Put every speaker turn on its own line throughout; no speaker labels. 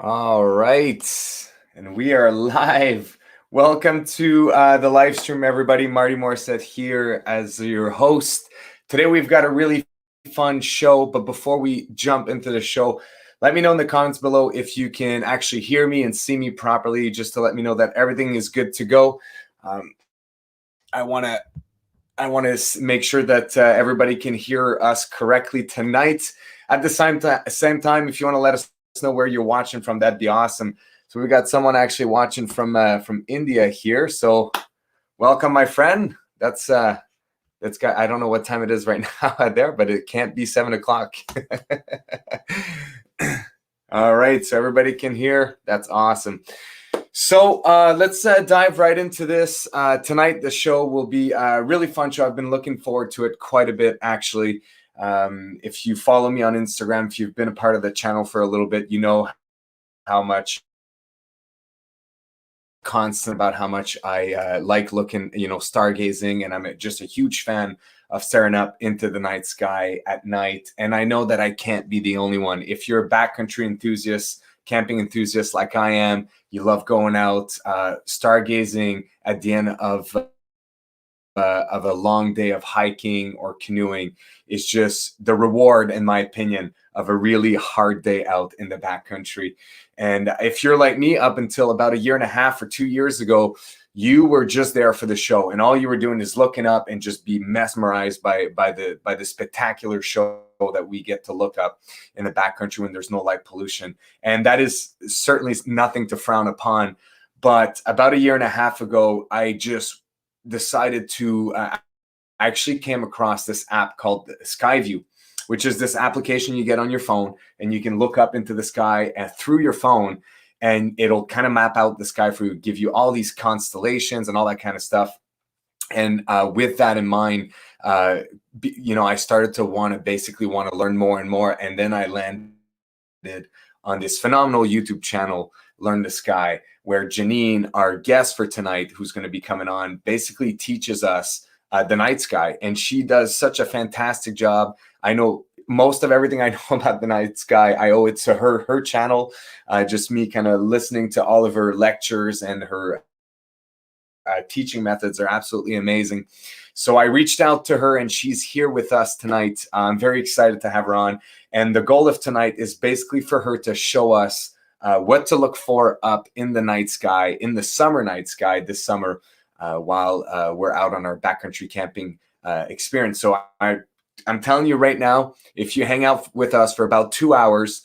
All right, and we are live. Welcome to the live stream, everybody. Marty Morissette here as your host. Today we've got a really fun show, but before we jump into the show, let me know in the comments below if you can actually hear me and see me properly, just to let me know that everything is good to go. I want to make sure that everybody can hear us correctly tonight. At the same time, if you want to let us know where you're watching from, that'd be awesome. So we got someone actually watching from India here. So welcome, my friend. That's got, I don't know what time it is right now there, but it can't be 7 o'clock. All right, so everybody can hear. That's awesome. So let's dive right into this. Tonight, the show will be a really fun show. I've been looking forward to it quite a bit, actually. If you follow me on Instagram, if you've been a part of the channel for a little bit, you know how much constant about how much I like looking, stargazing, and I'm just a huge fan of staring up into the night sky at night. And I know that I can't be the only one. If you're a backcountry enthusiast, camping enthusiast like I am, you love going out, stargazing at the end of a long day of hiking or canoeing is just the reward, in my opinion, of a really hard day out in the backcountry. And if you're like me, up until about 1.5 or 2 years ago, you were just there for the show, and all you were doing is looking up and just be mesmerized by the spectacular show that we get to look up in the backcountry when there's no light pollution. And that is certainly nothing to frown upon. But about 1.5 years ago, I just decided to actually came across this app called Skyview, which is this application you get on your phone, and you can look up into the sky through your phone, and it'll kind of map out the sky for you, give you all these constellations and all that kind of stuff. And with that in mind, I started to want to learn more and more. And then I landed on this phenomenal YouTube channel, Learn the Sky, where Janine, our guest for tonight, who's going to be coming on, basically teaches us the night sky. And she does such a fantastic job. I know most of everything I know about the night sky, I owe it to her channel. Just me kind of listening to all of her lectures, and her teaching methods are absolutely amazing. So I reached out to her, and she's here with us tonight. I'm very excited to have her on. And the goal of tonight is basically for her to show us what to look for up in the night sky, in the summer night sky this summer, while we're out on our backcountry camping experience. So I'm telling you right now, if you hang out with us for about 2 hours,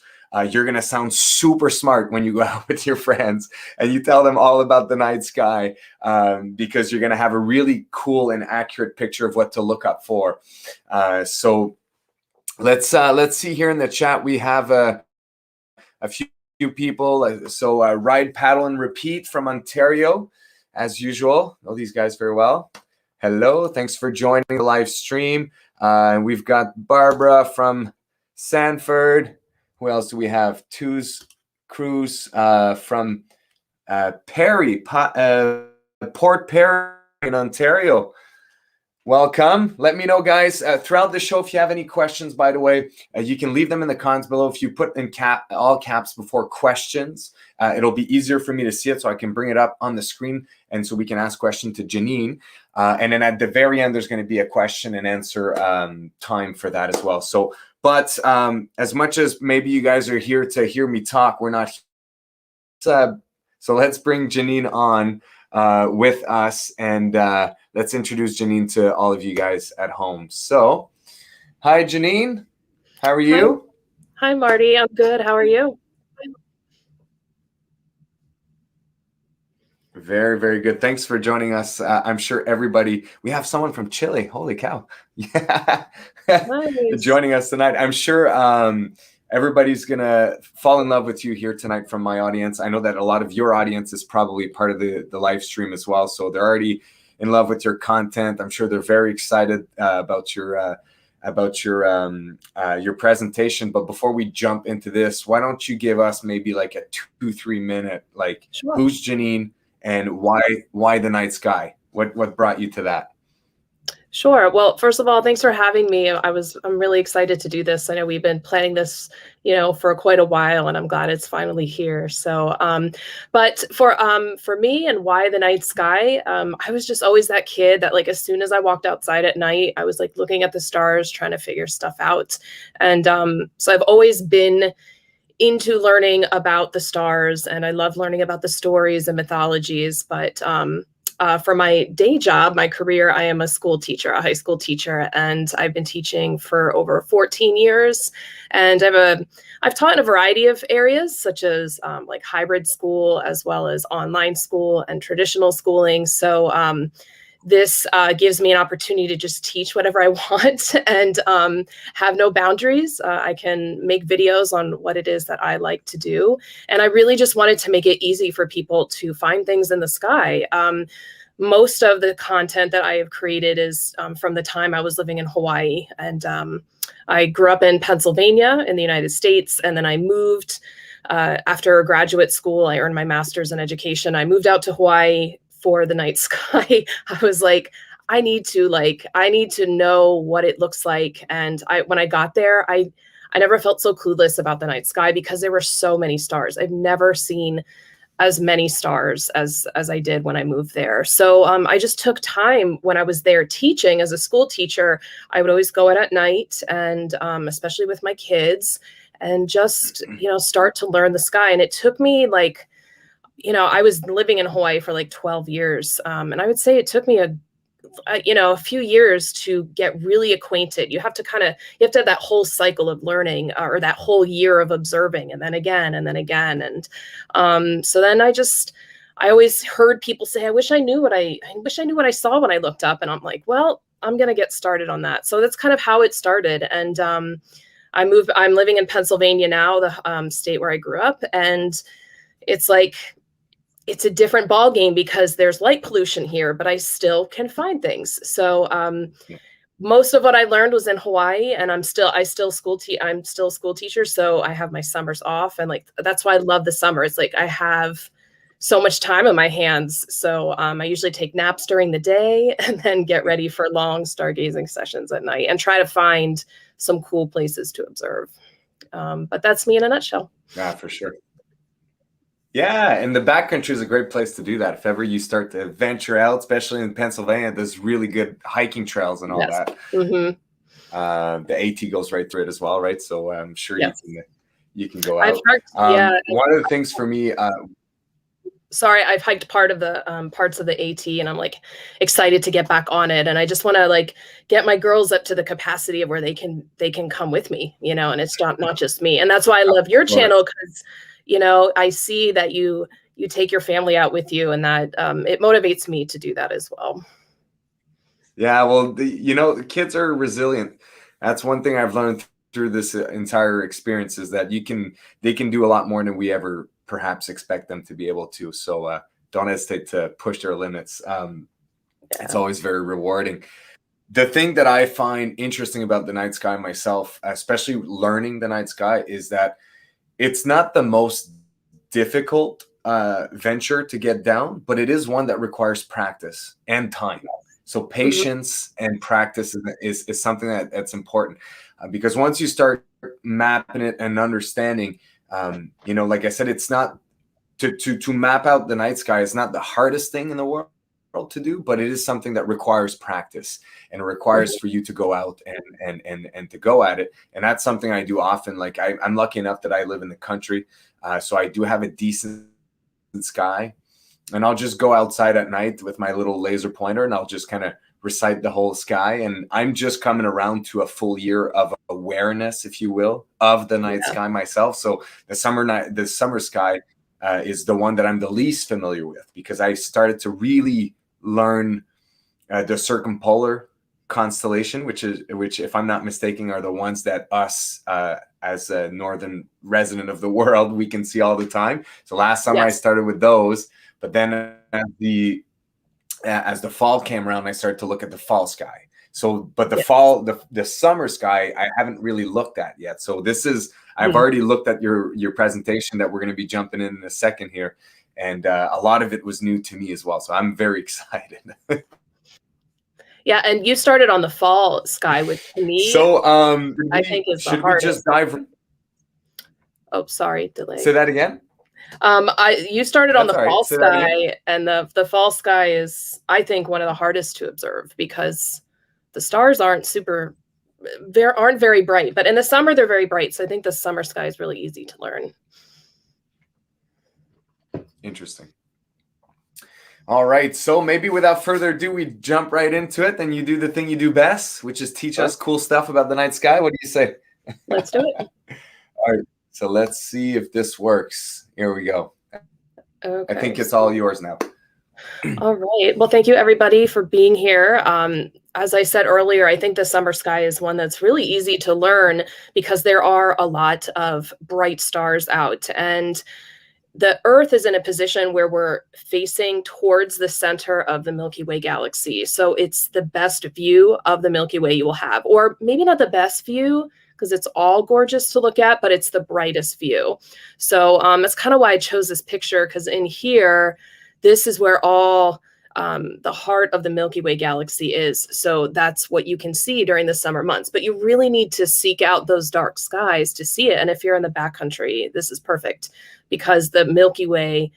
you're going to sound super smart when you go out with your friends and you tell them all about the night sky, because you're going to have a really cool and accurate picture of what to look up for. So let's see here in the chat. We have a few people. So Ride, Paddle, and Repeat from Ontario, as usual. Know these guys very well. Hello, thanks for joining the live stream. We've got Barbara from Sanford. Who else do we have? Two's Cruz from Perry, Port Perry in Ontario. Welcome. Let me know, guys, throughout the show if you have any questions. By the way, you can leave them in the comments below. If you put in all caps before questions, it'll be easier for me to see it, so I can bring it up on the screen, and so we can ask question to Janine. And then at the very end, there's going to be a question and answer time for that as well. So, but as much as maybe you guys are here to hear me talk, we're not. So let's bring Janine on with us, and let's introduce Janine to all of you guys at home. So, hi, Janine. How are you?
Hi, Marty. I'm good. How are you?
Very, very good. Thanks for joining us. I'm sure everybody, we have someone from Chile. Holy cow. Yeah.
Nice.
Joining us tonight. I'm sure everybody's going to fall in love with you here tonight from my audience. I know that a lot of your audience is probably part of the live stream as well. So they're already in love with your content. I'm sure they're very excited about your presentation. But before we jump into this, why don't you give us maybe like a 2-3 minute, like,
Sure.
Who's Janine and why the night sky? What brought you to that?
Sure. Well, first of all, thanks for having me. I'm really excited to do this. I know we've been planning this, for quite a while, and I'm glad it's finally here. So, but for me and why the night sky, I was just always that kid that like as soon as I walked outside at night, I was like looking at the stars, trying to figure stuff out. And so I've always been into learning about the stars, and I love learning about the stories and mythologies. But for my day job, my career, I am a school teacher, a high school teacher, and I've been teaching for over 14 years. And I've taught in a variety of areas, such as like hybrid school, as well as online school and traditional schooling. So this gives me an opportunity to just teach whatever I want and have no boundaries. I can make videos on what it is that I like to do. And I really just wanted to make it easy for people to find things in the sky. Most of the content that I have created is from the time I was living in Hawaii. And I grew up in Pennsylvania in the United States, and then I moved after graduate school. I earned my master's in education. I moved out to Hawaii for the night sky. I was like, I need to know what it looks like. And when I got there, I never felt so clueless about the night sky because there were so many stars. I've never seen as many stars as I did when I moved there. So I just took time when I was there teaching as a school teacher. I would always go out at night, and especially with my kids, and just, start to learn the sky. And it took me like, I was living in Hawaii for like 12 years. And I would say it took me a few years to get really acquainted. You have to have that whole cycle of learning, or that whole year of observing, and then again, and then again. And so then I always heard people say, I wish I knew what I saw when I looked up. And I'm like, well, I'm going to get started on that. So that's kind of how it started. And I'm living in Pennsylvania now, the state where I grew up. And it's like, it's a different ball game because there's light pollution here, but I still can find things. So most of what I learned was in Hawaii, and I'm still a school teacher. So I have my summers off, and like, that's why I love the summer. It's like, I have so much time on my hands. So I usually take naps during the day and then get ready for long stargazing sessions at night and try to find some cool places to observe. But that's me in a nutshell.
Yeah, for sure. Yeah, and the backcountry is a great place to do that. If ever you start to venture out, especially in Pennsylvania, there's really good hiking trails and all that.
Mm-hmm.
The AT goes right through it as well, right? So I'm sure you can go
I've
out.
hiked,
one of the things for me.
Sorry, I've hiked part of the parts of the AT, and I'm like excited to get back on it. And I just want to like get my girls up to the capacity of where they can come with me, and it's not just me. And that's why I love your channel, because I see that you take your family out with you, and that it motivates me to do that as well.
Yeah, well, the kids are resilient. That's one thing I've learned through this entire experience, is that they can do a lot more than we ever perhaps expect them to be able to. So don't hesitate to push their limits. It's always very rewarding. The thing that I find interesting about the night sky myself, especially learning the night sky, is that it's not the most difficult venture to get down, but it is one that requires practice and time. So patience and practice is something that's important, because once you start mapping it and understanding, like I said, it's not to map out the night sky is not the hardest thing in the world to do, but it is something that requires practice, and it requires for you to go out and to go at it. And that's something I do often. Like I'm lucky enough that I live in the country, so I do have a decent sky, and I'll just go outside at night with my little laser pointer, and I'll just kind of recite the whole sky. And I'm just coming around to a full year of awareness, if you will, of the night sky myself. So the summer sky is the one that I'm the least familiar with, because I started to really learn the circumpolar constellation, which if I'm not mistaken, are the ones that us as a northern resident of the world, we can see all the time. So last summer I started with those, but then as the fall came around, I started to look at the fall sky. So, but the summer sky, I haven't really looked at yet. So I've already looked at your presentation that we're going to be jumping in a second here. And a lot of it was new to me as well. So I'm very excited.
Yeah, and you started on the fall sky, which to me,
So,
I think is the
should we just
hardest.
dive?
Oh, sorry, delay.
Say that again.
You started on
That's
the
all right.
fall
Say that again.
sky, and the fall sky is, I think, one of the hardest to observe because the stars aren't very bright. But in the summer, they're very bright. So I think the summer sky is really easy to learn.
Interesting. All right. So maybe without further ado, we jump right into it. Then you do the thing you do best, which is teach us cool stuff about the night sky. What do you say?
Let's do it.
All right. So let's see if this works. Here we go.
Okay.
I think it's all yours now.
All right. Well, thank you everybody for being here. As I said earlier, I think the summer sky is one that's really easy to learn because there are a lot of bright stars out, and the Earth is in a position where we're facing towards the center of the Milky Way galaxy. So it's the best view of the Milky Way you will have, or maybe not the best view because it's all gorgeous to look at, but it's the brightest view. So that's kind of why I chose this picture, because in here, this is where all the heart of the Milky Way galaxy is. So that's what you can see during the summer months. But you really need to seek out those dark skies to see it. And if you're in the backcountry, this is perfect because the Milky Way,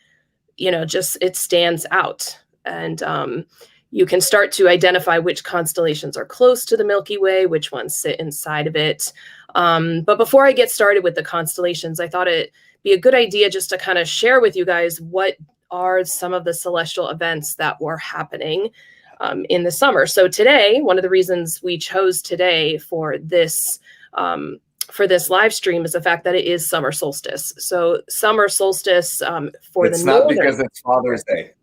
just it stands out. And you can start to identify which constellations are close to the Milky Way, which ones sit inside of it. But before I get started with the constellations, I thought it'd be a good idea just to kind of share with you guys what are some of the celestial events that were happening in the summer. So today, one of the reasons we chose today for this live stream is the fact that it is summer solstice. So summer solstice for
it's
the
not
northern.
Because it's Father's Day.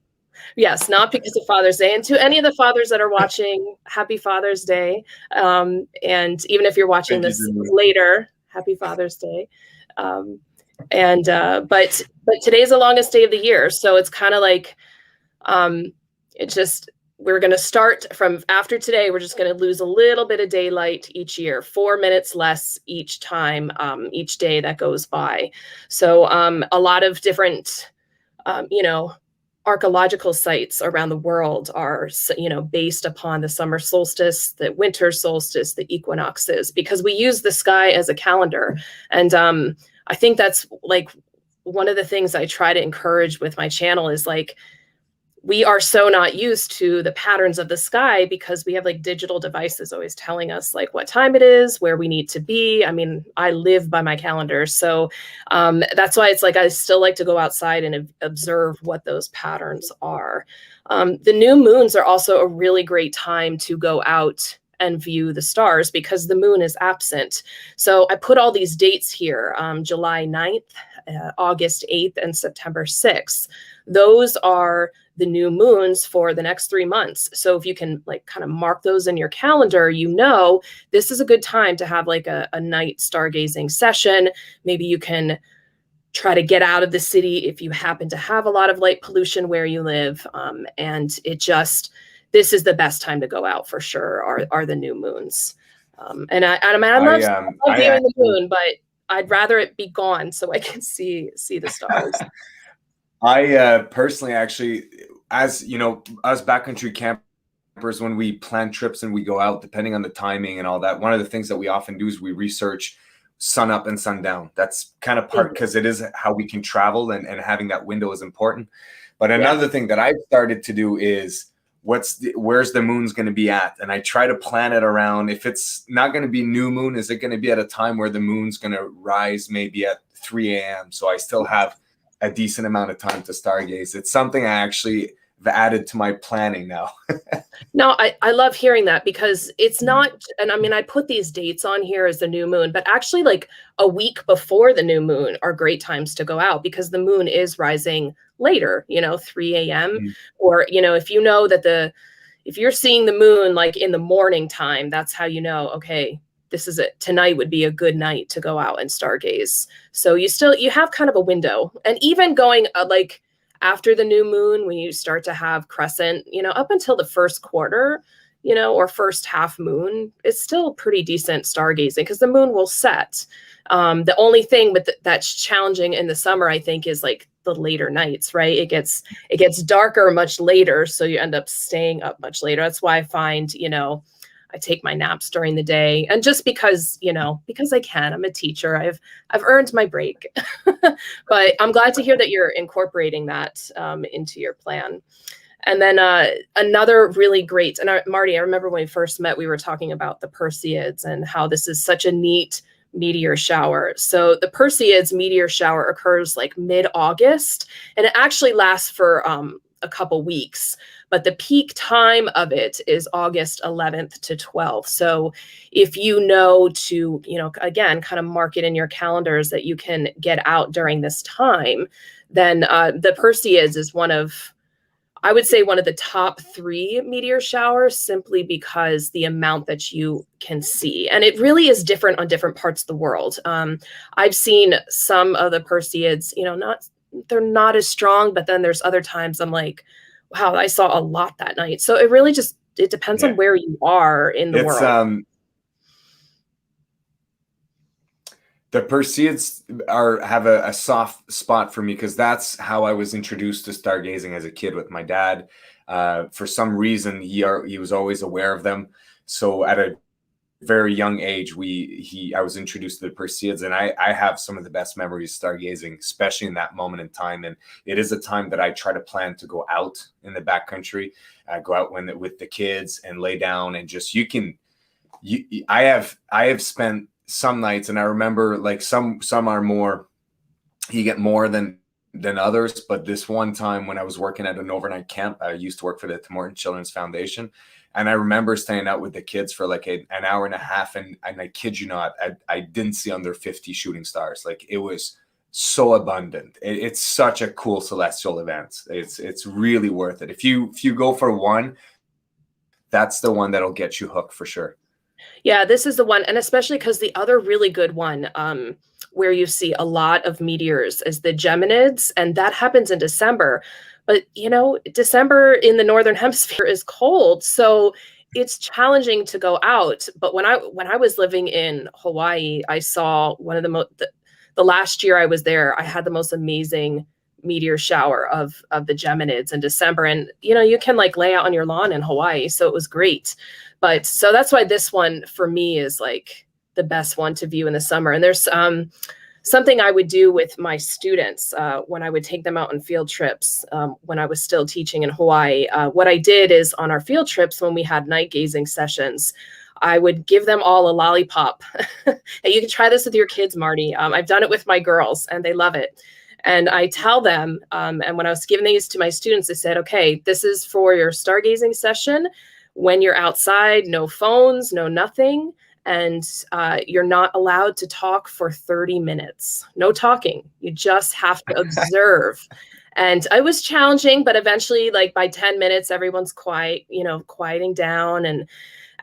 Yes, not because of Father's Day. And to any of the fathers that are watching, happy Father's Day. And even if you're watching this later, happy Father's Day. But today's the longest day of the year, so it's kind of like we're going to start from after today. We're just going to lose a little bit of daylight each year, 4 minutes less each time, each day that goes by. So a lot of different archaeological sites around the world are based upon the summer solstice, the winter solstice, the equinoxes, because we use the sky as a calendar. And I think that's like one of the things I try to encourage with my channel is like, we are so not used to the patterns of the sky because we have like digital devices always telling us like what time it is, where we need to be. I mean, I live by my calendar. So that's why it's like, I still like to go outside and observe what those patterns are. The new moons are also a really great time to go out and view the stars because the moon is absent. So I put all these dates here, July 9th, August 8th, and September 6th. Those are the new moons for the next 3 months. So if you can like kind of mark those in your calendar, this is a good time to have like a night stargazing session. Maybe you can try to get out of the city if you happen to have a lot of light pollution where you live. And this is the best time to go out for sure, are the new moons. I'm not viewing the moon, but I'd rather it be gone so I can see the stars.
I personally, actually, as you know, us backcountry campers, when we plan trips and we go out, depending on the timing and all that, one of the things that we often do is we research sun up and sun down. That's kind of part because it is how we can travel, and having that window is important. But another thing that I've started to do is where's the moon's going to be at, and I try to plan it around. If it's not going to be new moon, is it going to be at a time where the moon's going to rise maybe at 3 a.m. so I still have a decent amount of time to stargaze. It's something I actually have added to my planning now.
No, I love hearing that because it's not, and I mean, I put these dates on here as the new moon, but actually like a week before the new moon are great times to go out because the moon is rising later, 3 a.m. Or, if if you're seeing the moon like in the morning time, that's how okay, this is it. Tonight would be a good night to go out and stargaze. So you have kind of a window. And even going like after the new moon, when you start to have crescent, up until the first quarter, or first half moon, it's still pretty decent stargazing because the moon will set. The only thing that's challenging in the summer, I think, is like the later nights, right? It gets darker much later, so you end up staying up much later. That's why I find, I take my naps during the day, and just because, because I can. I'm a teacher. I've earned my break. But I'm glad to hear that you're incorporating that into your plan. And then another really great, and Marty, I remember when we first met, we were talking about the Perseids and how this is such a neat meteor shower. So the Perseids meteor shower occurs like mid-August, and it actually lasts for a couple weeks, but the peak time of it is August 11th to 12th. So if you know to, again, kind of mark it in your calendars that you can get out during this time, then the Perseids is I would say one of the top 3 meteor showers, simply because the amount that you can see. And it really is different on different parts of the world. I've seen some of the Perseids, they're not as strong, but then there's other times I'm like, wow, I saw a lot that night. So it really it depends on where you are in the world.
The Perseids have a soft spot for me because that's how I was introduced to stargazing as a kid with my dad. For some reason, he was always aware of them. So at a very young age, I was introduced to the Perseids, and I have some of the best memories stargazing, especially in that moment in time. And it is a time that I try to plan to go out in the backcountry, go out with the kids and lay down and just I have spent some nights, and I remember like some are more, you get more than others. But this one time when I was working at an overnight camp, I used to work for the Timortan Children's Foundation. And I remember staying out with the kids for like an hour and a half. And I kid you not, I didn't see under 50 shooting stars. Like, it was so abundant. It's such a cool celestial event. It's really worth it. If you go for one, that's the one that'll get you hooked for sure.
Yeah, this is the one. And especially because the other really good one where you see a lot of meteors is the Geminids. And that happens in December. But, December in the Northern Hemisphere is cold. So it's challenging to go out. But when I was living in Hawaii, I saw one of the last year I was there, I had the most amazing meteor shower of the Geminids in December. And, you can like lay out on your lawn in Hawaii. So it was great. But so that's why this one for me is like the best one to view in the summer. And there's something I would do with my students when I would take them out on field trips when I was still teaching in Hawaii. What I did is on our field trips, when we had night gazing sessions, I would give them all a lollipop. And you can try this with your kids, Marty. I've done it with my girls and they love it. And I tell them, and when I was giving these to my students, I said, okay, this is for your stargazing session. When you're outside, no phones, no nothing. And you're not allowed to talk for 30 minutes. No talking. You just have to observe. And it was challenging, but eventually, like by 10 minutes, everyone's quiet, quieting down. And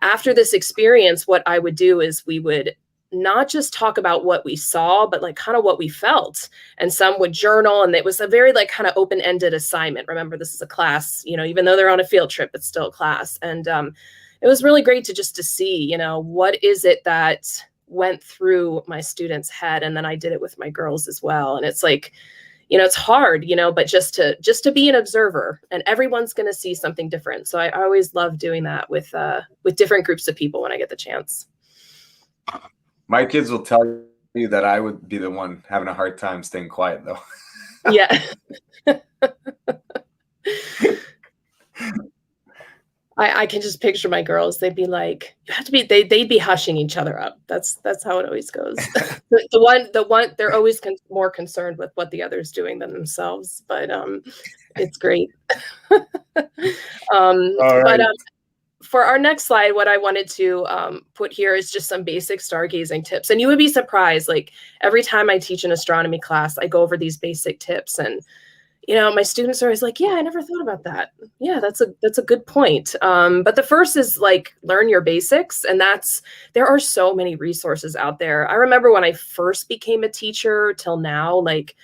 after this experience, what I would do is we would not just talk about what we saw, but like kind of what we felt. And some would journal, and it was a very like kind of open-ended assignment. Remember, this is a class, even though they're on a field trip, it's still a class. And it was really great to see, what is it that went through my students' head. And then I did it with my girls as well. And it's like, it's hard, but just to be an observer, and everyone's going to see something different. So I always love doing that with different groups of people when I get the chance.
My kids will tell you that I would be the one having a hard time staying quiet, though.
Yeah. I can just picture my girls. They'd be like, you have to be, they'd be hushing each other up. That's how it always goes. the one, they're always more concerned with what the other's doing than themselves, but it's great.
All right.
But for our next slide, what I wanted to put here is just some basic stargazing tips. And you would be surprised, like every time I teach an astronomy class, I go over these basic tips, and my students are always like, yeah, I never thought about that. Yeah, that's a good point. But the first is like, learn your basics. And there are so many resources out there. I remember when I first became a teacher till now, like,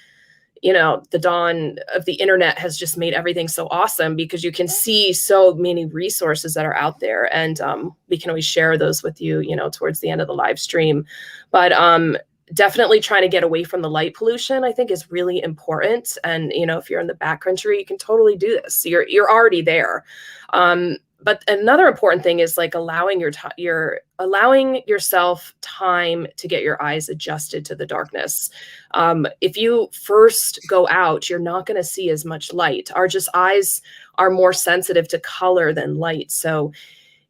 you know, the dawn of the internet has just made everything so awesome because you can see so many resources that are out there, and we can always share those with you, you know, towards the end of the live stream. But definitely trying to get away from the light pollution, I think, is really important. And, you know, if you're in the backcountry, you can totally do this. You're already there. But another important thing is like allowing allowing yourself time to get your eyes adjusted to the darkness. If you first go out, you're not going to see as much light. Our just eyes are more sensitive to color than light. So,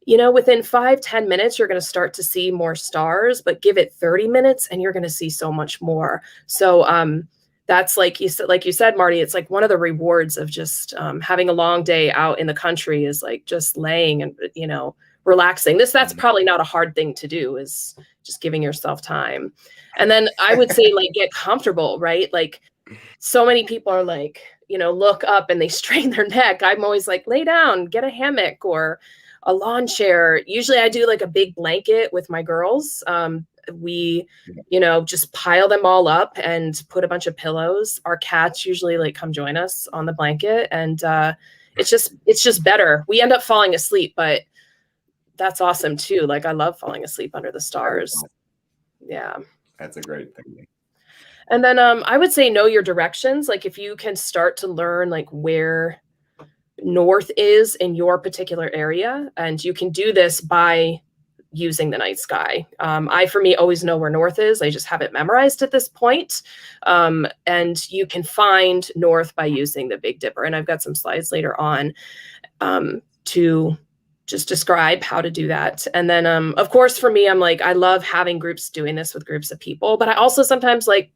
you know, within 5-10 minutes, you're going to start to see more stars, but give it 30 minutes and you're going to see so much more. So, that's like you said, Marty, it's like one of the rewards of just having a long day out in the country is like just laying and, you know, relaxing. That's probably not a hard thing to do, is just giving yourself time. And then I would say like get comfortable, right? Like so many people are like, you know, look up and they strain their neck. I'm always like, lay down, get a hammock or a lawn chair. Usually I do like a big blanket with my girls. We, you know, just pile them all up and put a bunch of pillows. Our cats usually like come join us on the blanket, and it's just better. We end up falling asleep, but that's awesome too. Like I love falling asleep under the stars. Yeah.
That's a great thing.
And then I would say know your directions. Like if you can start to learn like where north is in your particular area, and you can do this by using the night sky. For me, always know where north is. I just have it memorized at this point. And you can find north by using the Big Dipper. And I've got some slides later on to just describe how to do that. And then, of course, for me, I'm like, I love having groups doing this with groups of people, but I also sometimes like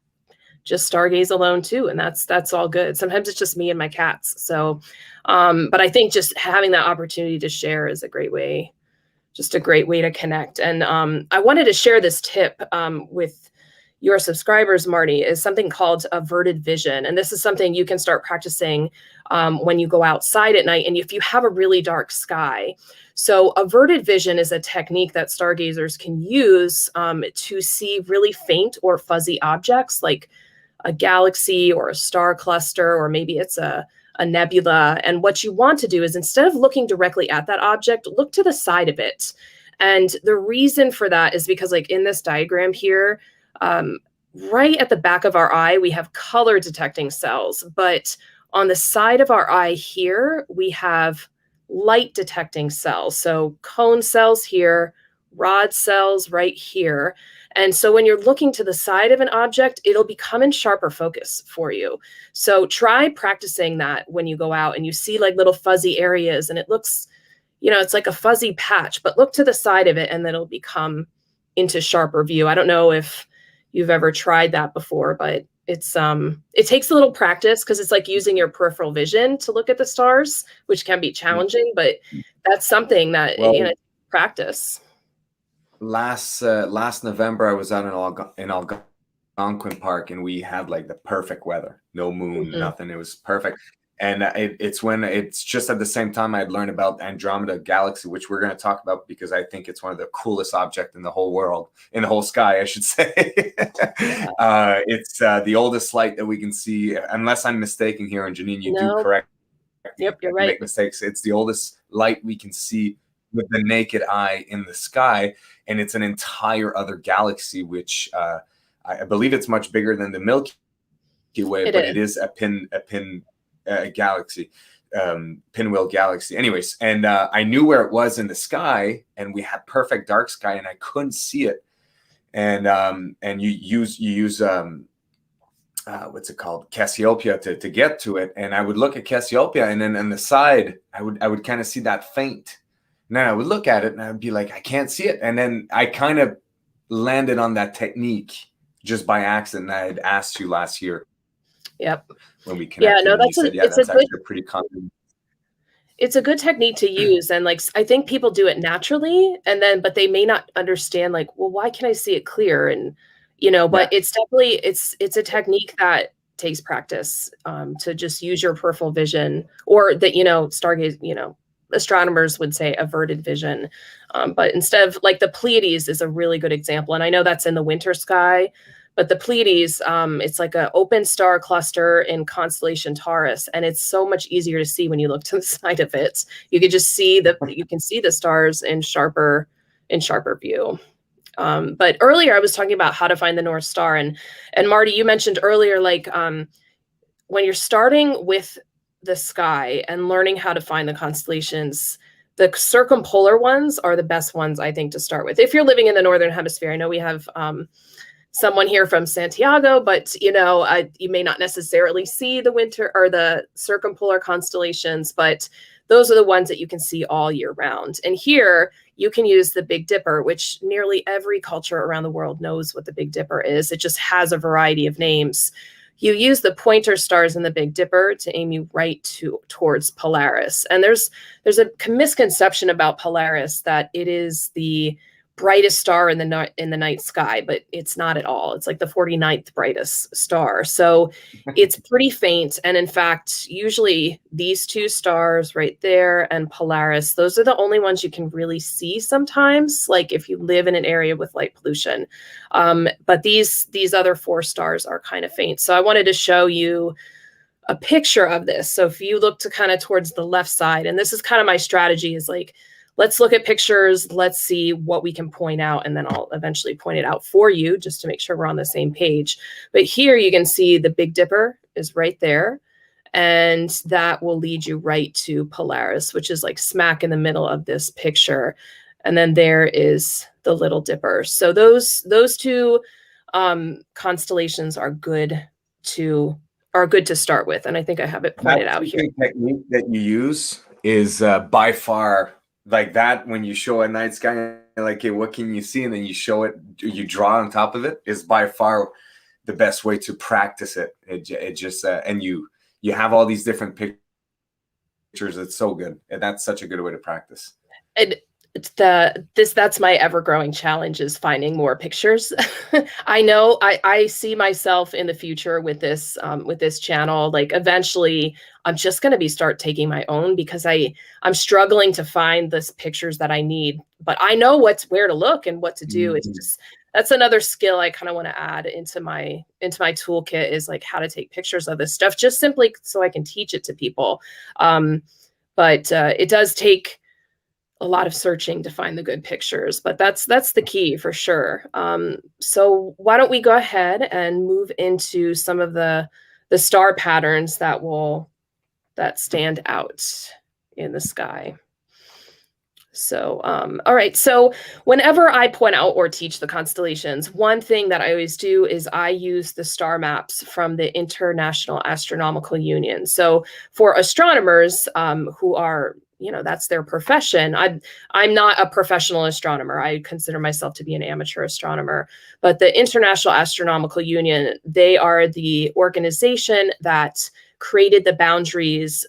just stargaze alone too. And that's all good. Sometimes it's just me and my cats. So, but I think just having that opportunity to share is a great way to connect. And I wanted to share this tip with your subscribers, Marty, is something called averted vision. And this is something you can start practicing when you go outside at night and if you have a really dark sky. So averted vision is a technique that stargazers can use to see really faint or fuzzy objects like a galaxy or a star cluster, or maybe it's a nebula. And what you want to do is, instead of looking directly at that object, look to the side of it. And the reason for that is because, like in this diagram here, right at the back of our eye, we have color detecting cells, but on the side of our eye here, we have light detecting cells. So cone cells here, rod cells right here. And so when you're looking to the side of an object, it'll become in sharper focus for you. So try practicing that when you go out and you see like little fuzzy areas and it looks, you know, it's like a fuzzy patch, but look to the side of it and then it'll become into sharper view. I don't know if you've ever tried that before, but it's it takes a little practice because it's like using your peripheral vision to look at the stars, which can be challenging, but that's something that, you know, practice.
Last November, I was out in Algonquin Park, and we had like the perfect weather, no moon, nothing. It was perfect. And it's just at the same time I'd learned about Andromeda Galaxy, which we're going to talk about because I think it's one of the coolest objects in the whole world, in the whole sky, I should say. It's the oldest light that we can see, unless I'm mistaken here. And Janine, you do correct.
Yep, you're right.
Make mistakes. It's the oldest light we can see with the naked eye in the sky, and it's an entire other galaxy, which I believe it's much bigger than the Milky Way, it is a galaxy, pinwheel galaxy. Anyways, and I knew where it was in the sky, and we had perfect dark sky, and I couldn't see it. And you use what's it called, Cassiopeia, to get to it. And I would look at Cassiopeia, and then on the side, I would kind of see that faint. And then I would look at it and I'd be like, I can't see it. And then I kind of landed on that technique just by accident. I had asked you last year.
Yep.
When we connected.
Yeah, no, that's
actually a pretty common.
It's a good technique to use. And like, I think people do it naturally but they may not understand like, well, why can I see it clear? And, you know, but it's definitely, it's a technique that takes practice to just use your peripheral vision, or that, you know, stargaze, you know, astronomers would say averted vision. But instead of like the Pleiades is a really good example. And I know that's in the winter sky, But the Pleiades, it's like an open star cluster in constellation Taurus, and it's so much easier to see when you look to the side of it. You can just see the stars in sharper view. But earlier I was talking about how to find the North Star, and Marty, you mentioned earlier, like when you're starting with the sky and learning how to find the constellations, the circumpolar ones are the best ones, I think, to start with. If you're living in the Northern Hemisphere, I know we have someone here from Santiago, but you may not necessarily see the winter or the circumpolar constellations, but those are the ones that you can see all year round. And here you can use the Big Dipper, which nearly every culture around the world knows what the Big Dipper is. It just has a variety of names. You use the pointer stars in the Big Dipper to aim you right towards Polaris. And there's a misconception about Polaris that it is the brightest star in the night sky, but it's not at all. It's like the 49th brightest star. So it's pretty faint. And in fact, usually these two stars right there and Polaris, those are the only ones you can really see sometimes, like if you live in an area with light pollution. But these other four stars are kind of faint. So I wanted to show you a picture of this. So if you look to kind of towards the left side, and this is kind of my strategy, is like, let's look at pictures, let's see what we can point out, and then I'll eventually point it out for you just to make sure we're on the same page. But here you can see the Big Dipper is right there, and that will lead you right to Polaris, which is like smack in the middle of this picture. And then there is the Little Dipper. So those two constellations are good to start with, and I think I have it pointed out here.
The technique that you use is by far like that. When you show a night sky, like, hey, what can you see, and then you show it, you draw on top of it, is by far the best way to practice it. It just and you have all these different pictures. It's so good, and that's such a good way to practice.
And that's my ever-growing challenge, is finding more pictures. I know I see myself in the future with this channel. Like eventually I'm just going to start taking my own, because I'm struggling to find the pictures that I need, but I know where to look and what to do. It's just, that's another skill I kind of want to add into my toolkit, is like how to take pictures of this stuff, just simply so I can teach it to people. But it does take a lot of searching to find the good pictures, but that's the key for sure. So why don't we go ahead and move into some of the star patterns that stand out in the sky. So, all right. So whenever I point out or teach the constellations, one thing that I always do is I use the star maps from the International Astronomical Union. So for astronomers who are, that's their profession. I'm not a professional astronomer. I consider myself to be an amateur astronomer. But the International Astronomical Union, they are the organization that created the boundaries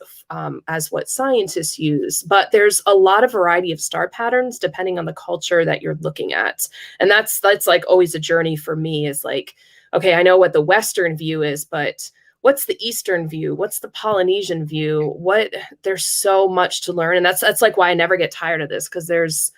as what scientists use. But there's a lot of variety of star patterns depending on the culture that you're looking at. And that's like always a journey for me, is like, okay, I know what the Western view is, but what's the Eastern view? What's the Polynesian view? There's so much to learn. And that's like why I never get tired of this, because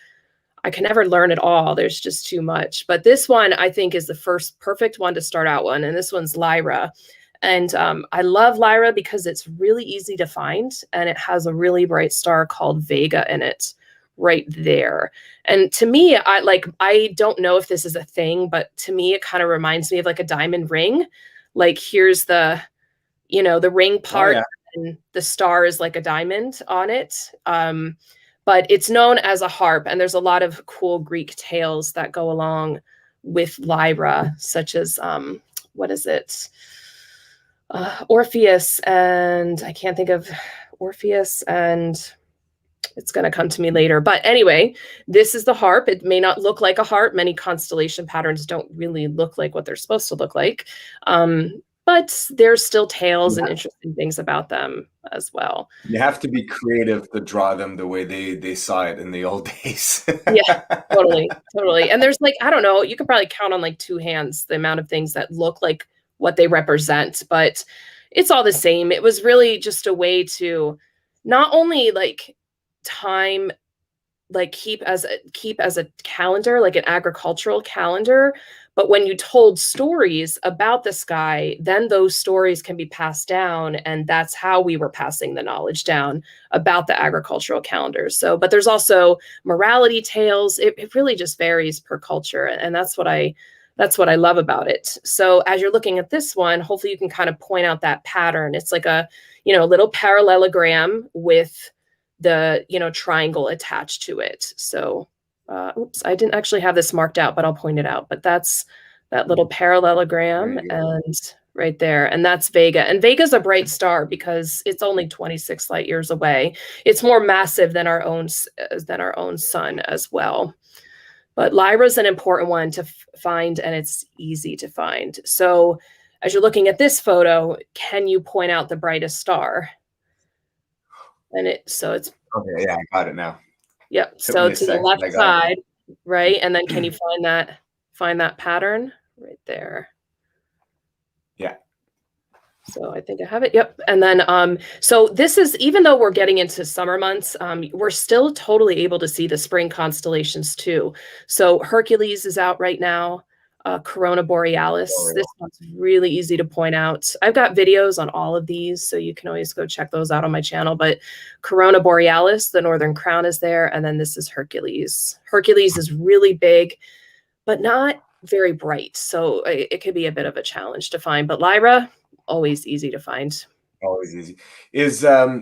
I can never learn it all. There's just too much. But this one, I think, is the first perfect one to start out one. And this one's Lyra. And I love Lyra because it's really easy to find, and it has a really bright star called Vega in it right there. And to me, I don't know if this is a thing, but to me, it kind of reminds me of like a diamond ring. Like here's the ring part, and the star is like a diamond on it. But it's known as a harp, and there's a lot of cool Greek tales that go along with Lyra, such as what is it? Orpheus, and I can't think of Orpheus, and it's going to come to me later. But anyway, this is the harp. It may not look like a harp. Many constellation patterns don't really look like what they're supposed to look like. But there's still tales and interesting things about them as well.
You have to be creative to draw them the way they saw it in the old days.
Yeah, totally. And there's like, I don't know, you could probably count on like two hands the amount of things that look like what they represent, but it's all the same. It was really just a way to not only like time, like keep as a calendar, like an agricultural calendar, But when you told stories about the sky, then those stories can be passed down. And that's how we were passing the knowledge down about the agricultural calendars. So, but there's also morality tales. It really just varies per culture. And that's what I love about it. So as you're looking at this one, hopefully you can kind of point out that pattern. It's like a, little parallelogram with the, triangle attached to it. So oops, I didn't actually have this marked out, but I'll point it out. But that's that little parallelogram and right there. And that's Vega. And Vega's a bright star because it's only 26 light years away. It's more massive than our own sun as well. But Lyra's an important one to find, and it's easy to find. So as you're looking at this photo, can you point out the brightest star? And it's
okay, yeah, I got it now.
Yep. So to the left side, right? And then can you find that pattern right there?
Yeah.
So I think I have it. Yep. And then so this is, even though we're getting into summer months, we're still totally able to see the spring constellations too. So Hercules is out right now. Corona Borealis. This one's really easy to point out. I've got videos on all of these, so you can always go check those out on my channel. But Corona Borealis, the Northern Crown, is there. And then this is Hercules. Hercules is really big, but not very bright. So it could be a bit of a challenge to find. But Lyra, always easy to find.
Always easy. Is yeah,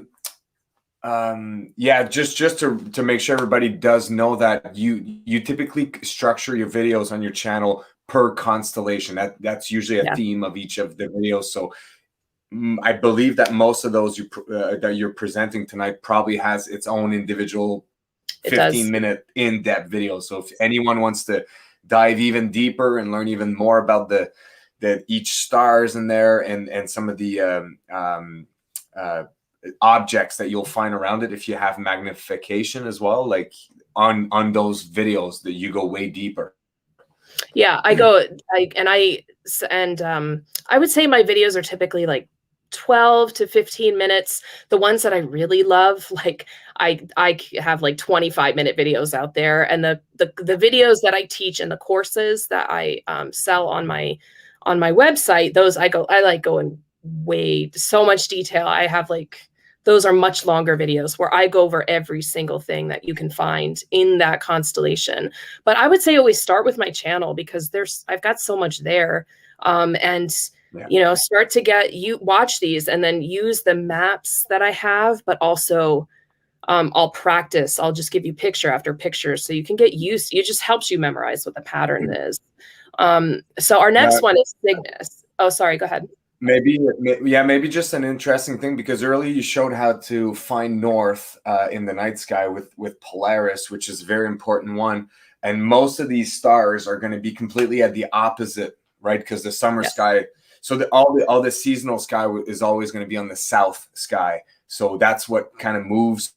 just to make sure everybody does know that you typically structure your videos on your channel per constellation. That's usually a theme of each of the videos. So I believe that most of those that you're presenting tonight probably has its own individual 15-minute in-depth video. So if anyone wants to dive even deeper and learn even more about the each stars in there and some of the objects that you'll find around it, if you have magnification as well, like on those videos, that you go way deeper.
Yeah, I would say my videos are typically like 12 to 15 minutes. The ones that I really love, like I have like 25-minute videos out there, and the videos that I teach in the courses that I sell on my website, those I like go in way so much detail. I have those are much longer videos where I go over every single thing that you can find in that constellation. But I would say always start with my channel, because I've got so much there. Start to watch these and then use the maps that I have, but also I'll practice. I'll just give you picture after picture so you can get used. It just helps you memorize what the pattern is. So our next one is Cygnus. Oh, sorry, go ahead.
Maybe just an interesting thing, because earlier you showed how to find north in the night sky with Polaris, which is a very important one. And most of these stars are going to be completely at the opposite, right? Because the summer sky, so all the seasonal sky is always going to be on the south sky. So that's what kind of moves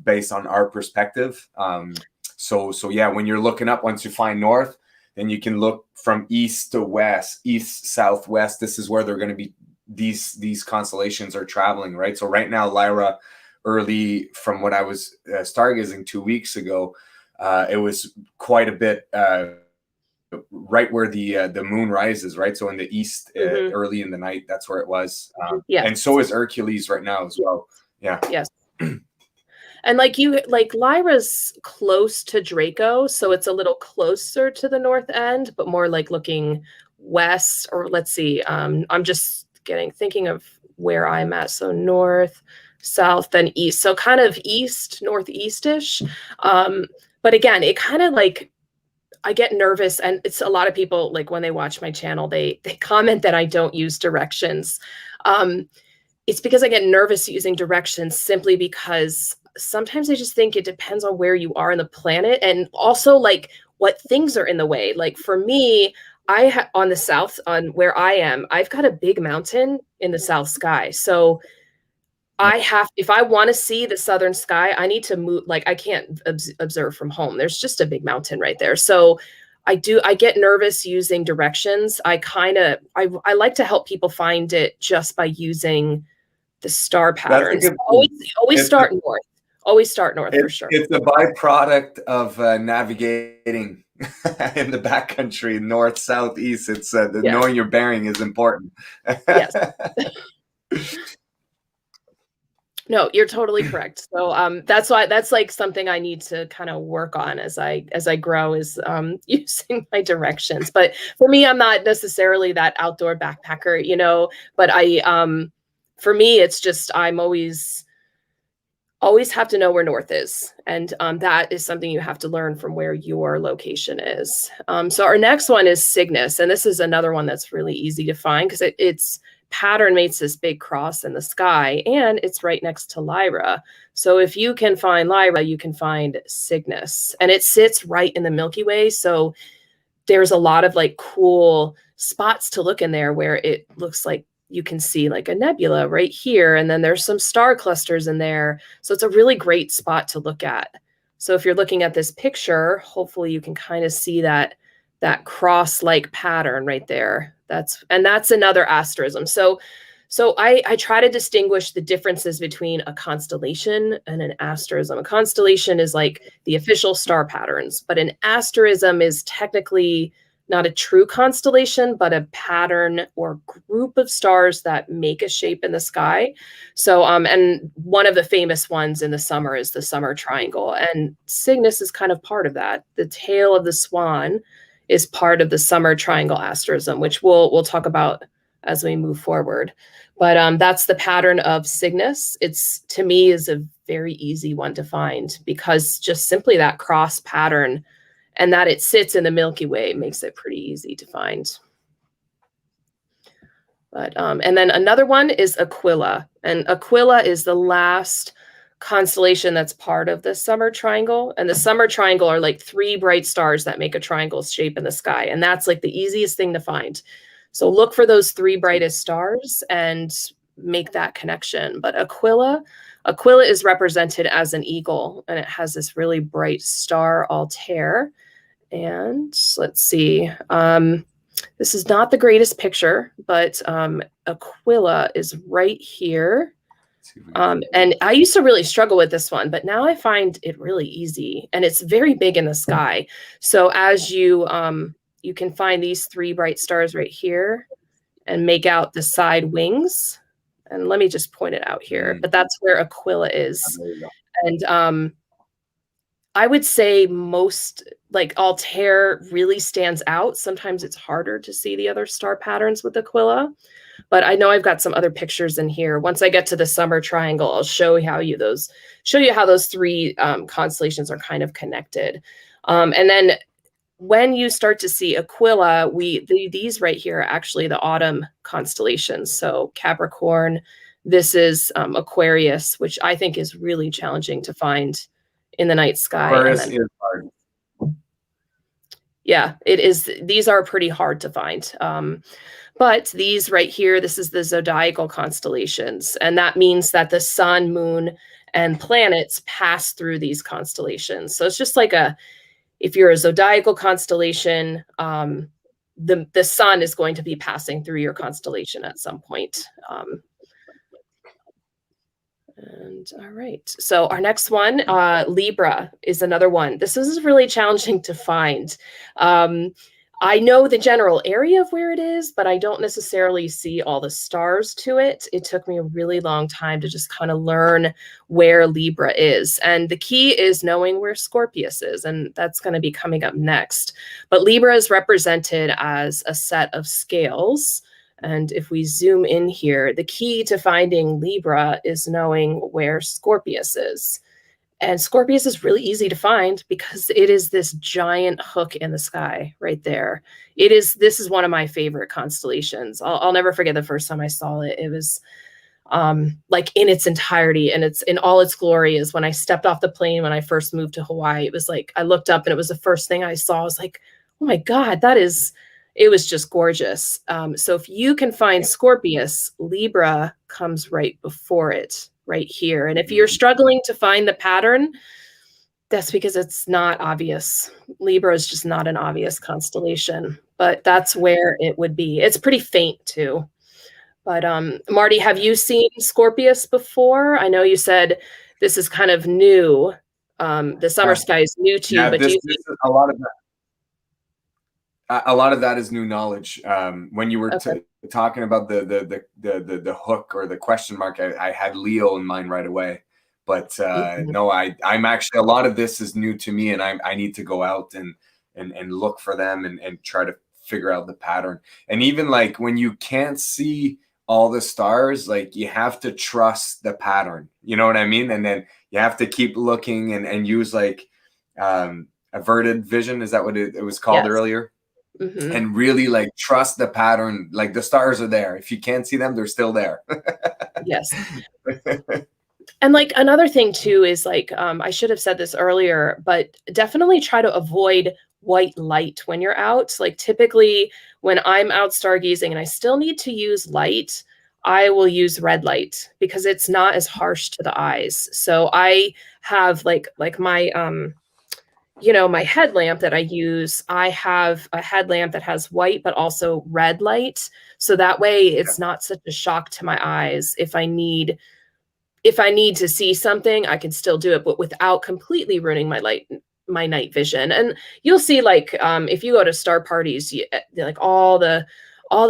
based on our perspective. So yeah, when you're looking up, once you find north, then you can look from east to west, east, southwest. This is where they're going to be. These constellations are traveling, right? So right now, Lyra, early from when I was stargazing 2 weeks ago, it was quite a bit right where the moon rises, right? So in the east, early in the night, that's where it was. And so is Hercules right now as well. Yeah.
Yes. And Lyra's close to Draco, so it's a little closer to the north end, but more like looking west, or let's see. I'm just thinking of where I'm at. So north, south, then east. So kind of east, northeast-ish. But again, it kind of I get nervous, and it's a lot of people, when they watch my channel, they comment that I don't use directions. It's because I get nervous using directions simply because sometimes I just think it depends on where you are in the planet, and also what things are in the way. For me, on the south, on where I am, I've got a big mountain in the south sky. So if I want to see the southern sky, I need to move. I can't observe from home. There's just a big mountain right there. So I get nervous using directions. I like to help people find it just by using the star patterns. Always start north. Always start north for sure.
It's a byproduct of navigating In the backcountry, north, south, east, it's
Yes.
knowing your bearing is important.
Yes. No, you're totally correct. So that's why that's like something I need to kind of work on as I grow is using my directions. But for me, I'm not necessarily that outdoor backpacker, you know, but for me it's just I'm always have to know where north is. And that is something you have to learn from where your location is. So our next one is Cygnus. And this is another one that's really easy to find because its pattern makes this big cross in the sky and it's right next to Lyra. So if you can find Lyra, you can find Cygnus. And it sits right in the Milky Way. So there's a lot of like cool spots to look in there where it looks like you can see like a nebula right here. And then there's some star clusters in there. So it's a really great spot to look at. So if you're looking at this picture, hopefully you can kind of see that cross-like pattern right there. That's another asterism. So I try to distinguish the differences between a constellation and an asterism. A constellation is like the official star patterns, but an asterism is technically not a true constellation, but a pattern or group of stars that make a shape in the sky. So, and one of the famous ones in the summer is the summer triangle, and Cygnus is kind of part of that. The tail of the swan is part of the summer triangle asterism, which we'll talk about as we move forward. But that's the pattern of Cygnus. It's, to me, is a very easy one to find because just simply that cross pattern and that it sits in the Milky Way makes it pretty easy to find. But and then another one is Aquila, and Aquila is the last constellation that's part of the summer triangle. And the summer triangle are like 3 bright stars that make a triangle shape in the sky, and that's like the easiest thing to find. So look for those 3 brightest stars and make that connection. But Aquila is represented as an eagle, and it has this really bright star Altair. And let's see. This is not the greatest picture, but Aquila is right here. And I used to really struggle with this one, but now I find it really easy, and it's very big in the sky. So as you can find these 3 bright stars right here and make out the side wings. And let me just point it out here, but that's where Aquila is. And I would say most, like, Altair really stands out. Sometimes it's harder to see the other star patterns with Aquila, but I know I've got some other pictures in here. Once I get to the summer triangle, I'll show you how those 3 constellations are kind of connected. And then when you start to see Aquila, these right here are actually the autumn constellations. So Capricorn, this is Aquarius, which I think is really challenging to find in the night sky.
Aquarius is hard.
Yeah, it is. These are pretty hard to find. But these right here, this is the zodiacal constellations. And that means that the sun, moon, and planets pass through these constellations. So it's just like if you're a zodiacal constellation, the sun is going to be passing through your constellation at some point. And all right, so our next one, Libra, is another one. This is really challenging to find. I know the general area of where it is, but I don't necessarily see all the stars to it. It took me a really long time to just kind of learn where Libra is. And the key is knowing where Scorpius is, and that's going to be coming up next. But Libra is represented as a set of scales. And if we zoom in here, the key to finding Libra is knowing where Scorpius is. And Scorpius is really easy to find because it is this giant hook in the sky right there. This is one of my favorite constellations. I'll never forget the first time I saw it. It was like in its entirety, and it's in all its glory is when I stepped off the plane when I first moved to Hawaii. It was like, I looked up and it was the first thing I saw. I was like, oh my God, it was just gorgeous. So if you can find Scorpius, Libra comes right before it, right here. And if you're struggling to find the pattern, that's because it's not obvious. Libra is just not an obvious constellation, but that's where it would be. It's pretty faint too. But Marty, have you seen Scorpius before? I know you said this is kind of new. The summer sky is new to you, but
this is a lot of that. A lot of that is new knowledge. When you were
Okay.
talking about the hook or the question mark, I had Leo in mind right away. But
Mhm.
no, I'm actually, a lot of this is new to me, and I need to go out and look for them and try to figure out the pattern. And even like when you can't see all the stars, like you have to trust the pattern. You know what I mean? And then you have to keep looking and use like averted vision. Is that what it was called
Yes.
earlier?
Mhm.
And really like trust the pattern. Like the stars are there. If you can't see them, they're still there.
Yes. And, like, another thing too is, like, I should have said this earlier, but definitely try to avoid white light when you're out. Like, typically, when I'm out stargazing and I still need to use light, I will use red light because it's not as harsh to the eyes. So I have, like, my, my headlamp that I use, I have a headlamp that has white but also red light, so that way it's not such a shock to my eyes. If I need to see something, I can still do it, but without completely ruining my night vision. And you'll see, like, if you go to star parties, like all the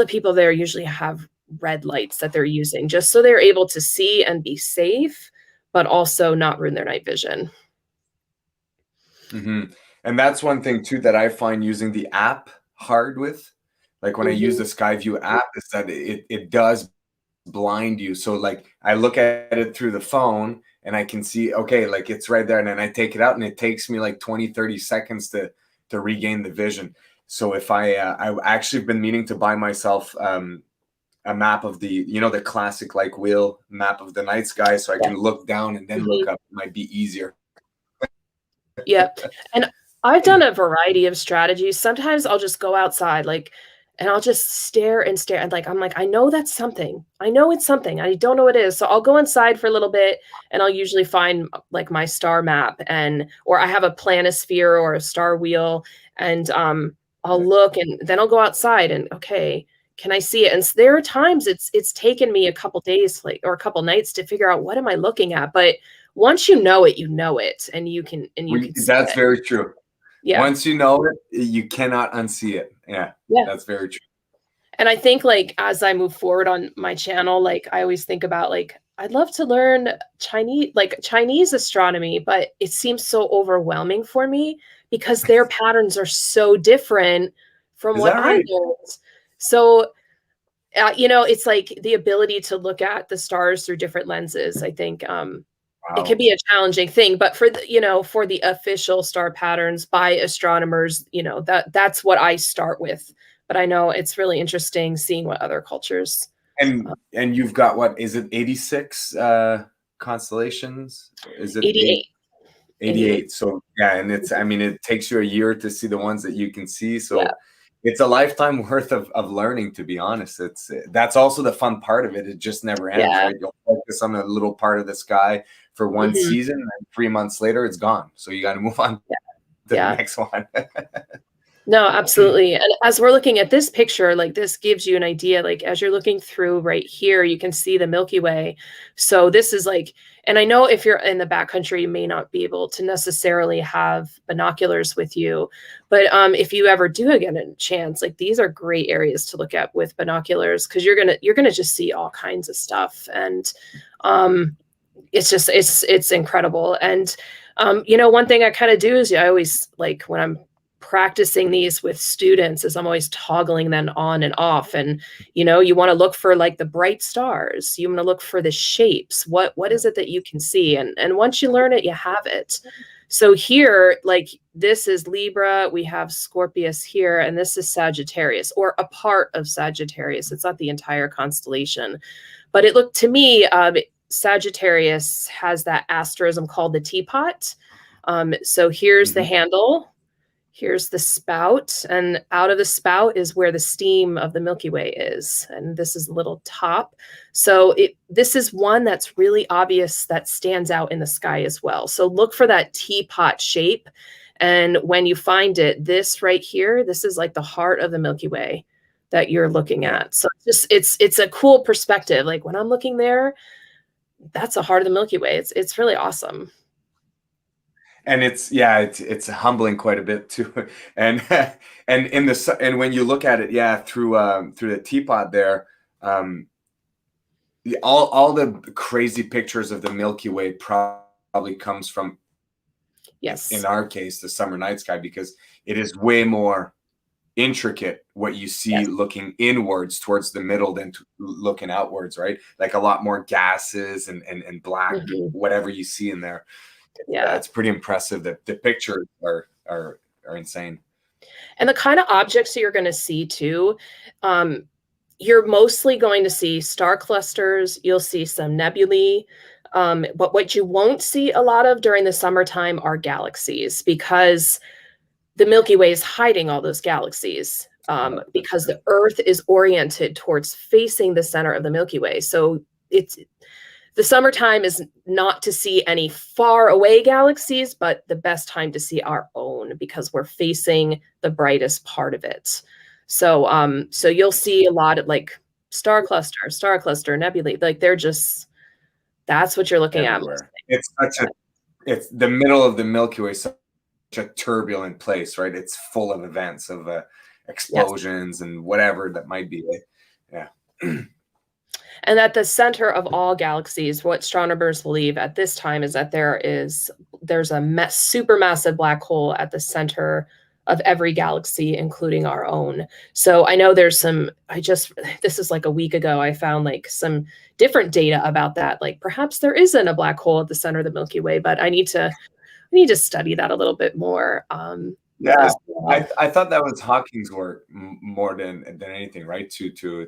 people there usually have red lights that they're using just so they're able to see and be safe, but also not ruin their night vision.
Hmm. And that's one thing too that I find using the app hard with. Like when I use
Mhm.
the Skyview app, is that it does blind you. So like I look at it through the phone and I can see, okay, like it's right there. And then I take it out and it takes me like 20-30 seconds to regain the vision. So if I've actually been meaning to buy myself a map of the classic like wheel map of the night sky so I
Yeah.
can look down and then look
Mhm.
up. It might be easier.
Yep, and I've done a variety of strategies. Sometimes I'll just go outside, like, and I'll just stare and stare, and, like, I'm like, "I know that's something. I know it's something. I don't know what it is." So I'll go inside for a little bit, and I'll usually find, like, my star map or I have a planisphere or a star wheel, and, I'll look, and then I'll go outside and, "Okay, can I see it?" And there are times it's taken me a couple days, like, or a couple nights to figure out what am I looking at, but once you know it, and you can see
That's
it.
very true.
Yeah,
Once you know it, you cannot unsee it. Yeah,
yeah,
that's very true.
and I think, like, as I move forward on my channel, like, I always think about, like, I'd love to learn Chinese astronomy, but it seems so overwhelming for me because their patterns are so different from
Is
what
that
I
right?
learned. So, it's like the ability to look at the stars through different lenses. I think, it can
Wow.
be a challenging thing, but for the official star patterns by astronomers, that's what I start with. But I know it's really interesting seeing what other cultures.
And you've got, what is it, 86 constellations? Is it
88, 88.
88? So yeah, and I mean it takes you a year to see the ones that you can see.
Yeah,
So it's a lifetime worth of learning, to be honest. That's also the fun part of it. It just never ends,
yeah,
right? You'll focus on a little part of the sky for one
mhm,
season, and 3 months later it's gone. So you got to move on
yeah,
to the
yeah.
next one.
No, absolutely. And as we're looking at this picture, like, this gives you an idea, like, as you're looking through right here, you can see the Milky Way. So this is like, and I know if you're in the backcountry, you may not be able to necessarily have binoculars with you, but if you ever do get a chance, like, these are great areas to look at with binoculars because you're gonna just see all kinds of stuff, and um, it's incredible. And one thing I kind of do is, I always, like, when I'm practicing these with students, is I'm always toggling them on and off. And you want to look for, like, the bright stars, you want to look for the shapes, what is it that you can see, and once you learn it, you have it. So here, like, this is Libra, we have Scorpius here, and this is Sagittarius, or a part of Sagittarius. It's not the entire constellation, but it looked to me, Sagittarius has that asterism called the teapot. So here's the
Mhm.
handle, here's the spout, and out of the spout is where the steam of the Milky Way is. And this is the little top. So this is one that's really obvious that stands out in the sky as well. So look for that teapot shape. And when you find it, this right here, this is like the heart of the Milky Way that you're looking
Yeah.
at. So it's a cool perspective. Like, when I'm looking there, that's the heart of the Milky Way. It's really awesome.
And it's humbling quite a bit too. And and when you look at it, through the teapot there, um, all the crazy pictures of the Milky Way probably comes from, in
Yes.
our case, the summer night sky, because it is way more intricate what you see
Yes.
looking inwards towards the middle than looking outwards, right? Like a lot more gases and black, whatever you see in there.
Yeah.
It's pretty impressive. That the pictures are insane.
And the kind of objects that you're going to see too, you're mostly going to see star clusters. You'll see some nebulae. But what you won't see a lot of during the summertime are galaxies, because the Milky Way is hiding all those galaxies, because the Earth is oriented towards facing the center of the Milky Way. So the summertime is not to see any far away galaxies, but the best time to see our own, because we're facing the brightest part of it. So so you'll see a lot of like star cluster, nebulae, like that's what you're looking
Everywhere. It's the middle of the Milky Way, such a turbulent place, right? It's full of events, of explosions and whatever that might be. Yeah.
And at the center of all galaxies, what astronomers believe at this time is that there's a supermassive black hole at the center of every galaxy, including our own. So I know there's this is like a week ago, I found like some different data about that. Like perhaps there isn't a black hole at the center of the Milky Way, but I need to study that a little bit more.
Yeah, I thought that was Hawking's work more than anything, right? To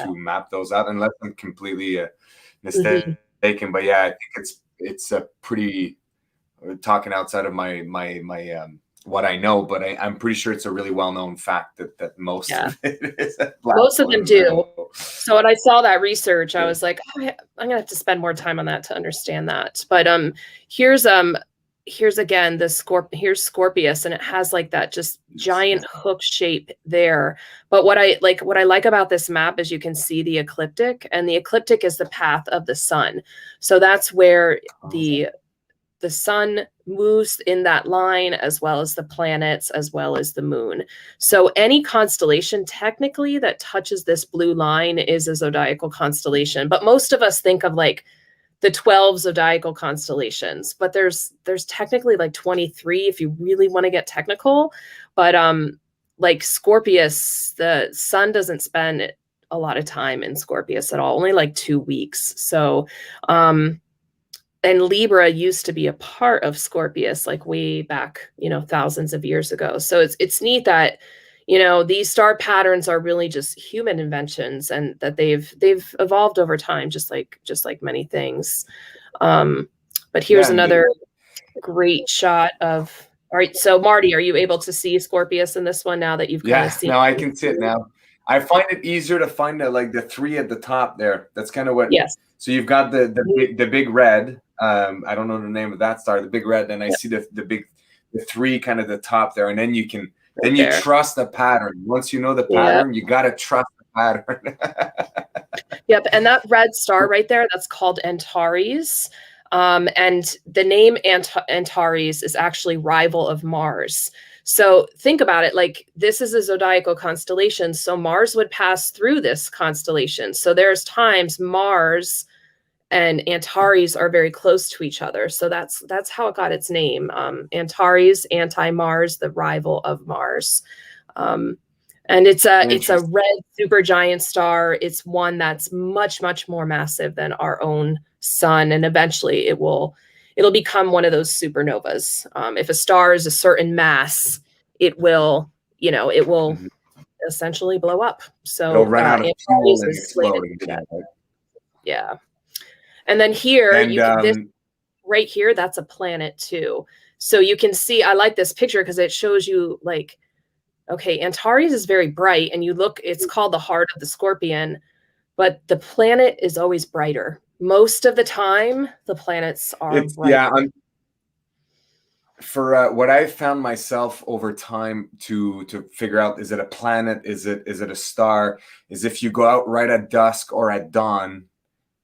map those out, unless I'm completely mistaken. But yeah, I think it's a pretty, talking outside of my what I know, but I'm pretty sure it's a really well known fact that most of it is
most of them do. So when I saw that research, I was like, oh, I'm gonna have to spend more time on that to understand that. But here's again here's Scorpius, and it has like that just giant hook shape there. But what I like about this map is you can see the ecliptic, and the ecliptic is the path of the sun. So that's where the sun moves in that line, as well as the planets, as well as the moon. So any constellation technically that touches this blue line is a zodiacal constellation. But most of us think of like the 12 zodiacal constellations, but there's technically like 23 if you really want to get technical. But like Scorpius, the sun doesn't spend a lot of time in Scorpius at all, only like 2 weeks. So and Libra used to be a part of Scorpius, like way back, thousands of years ago. So it's neat that, these star patterns are really just human inventions, and that they've evolved over time, just like many things. But here's another great shot of. All right, so Marty, are you able to see Scorpius in this one now that you've kind of seen?
Yeah, now I can see it now. I find it easier to find the 3 at the top there. That's kind of what.
Yes.
So you've got the big red. I don't know the name of that star, the big red. Then I see the 3 kind of the top there, and then you can you trust the pattern. Once you know the pattern, you got to trust the pattern.
Yep, and that red star right there, that's called Antares. And the name Antares is actually rival of Mars. So think about it, like this is a zodiacal constellation, so Mars would pass through this constellation. So there's times Mars and Antares are very close to each other. So that's how it got its name. Antares, anti-Mars, the rival of Mars. And it's a red supergiant star. It's one that's much, much more massive than our own sun, and eventually it'll become one of those supernovas. If a star is a certain mass, it will essentially blow up. So
it'll run out of fuel and explode again.
Yeah. And then here, this right here, that's a planet too. So you can see, I like this picture because it shows you like, okay, Antares is very bright, and you look, it's called the heart of the Scorpion, but the planet is always brighter. Most of the time, the planets are brighter.
Yeah. For what I've found myself over time to figure out, is it a planet? Is it a star? Is if you go out right at dusk or at dawn,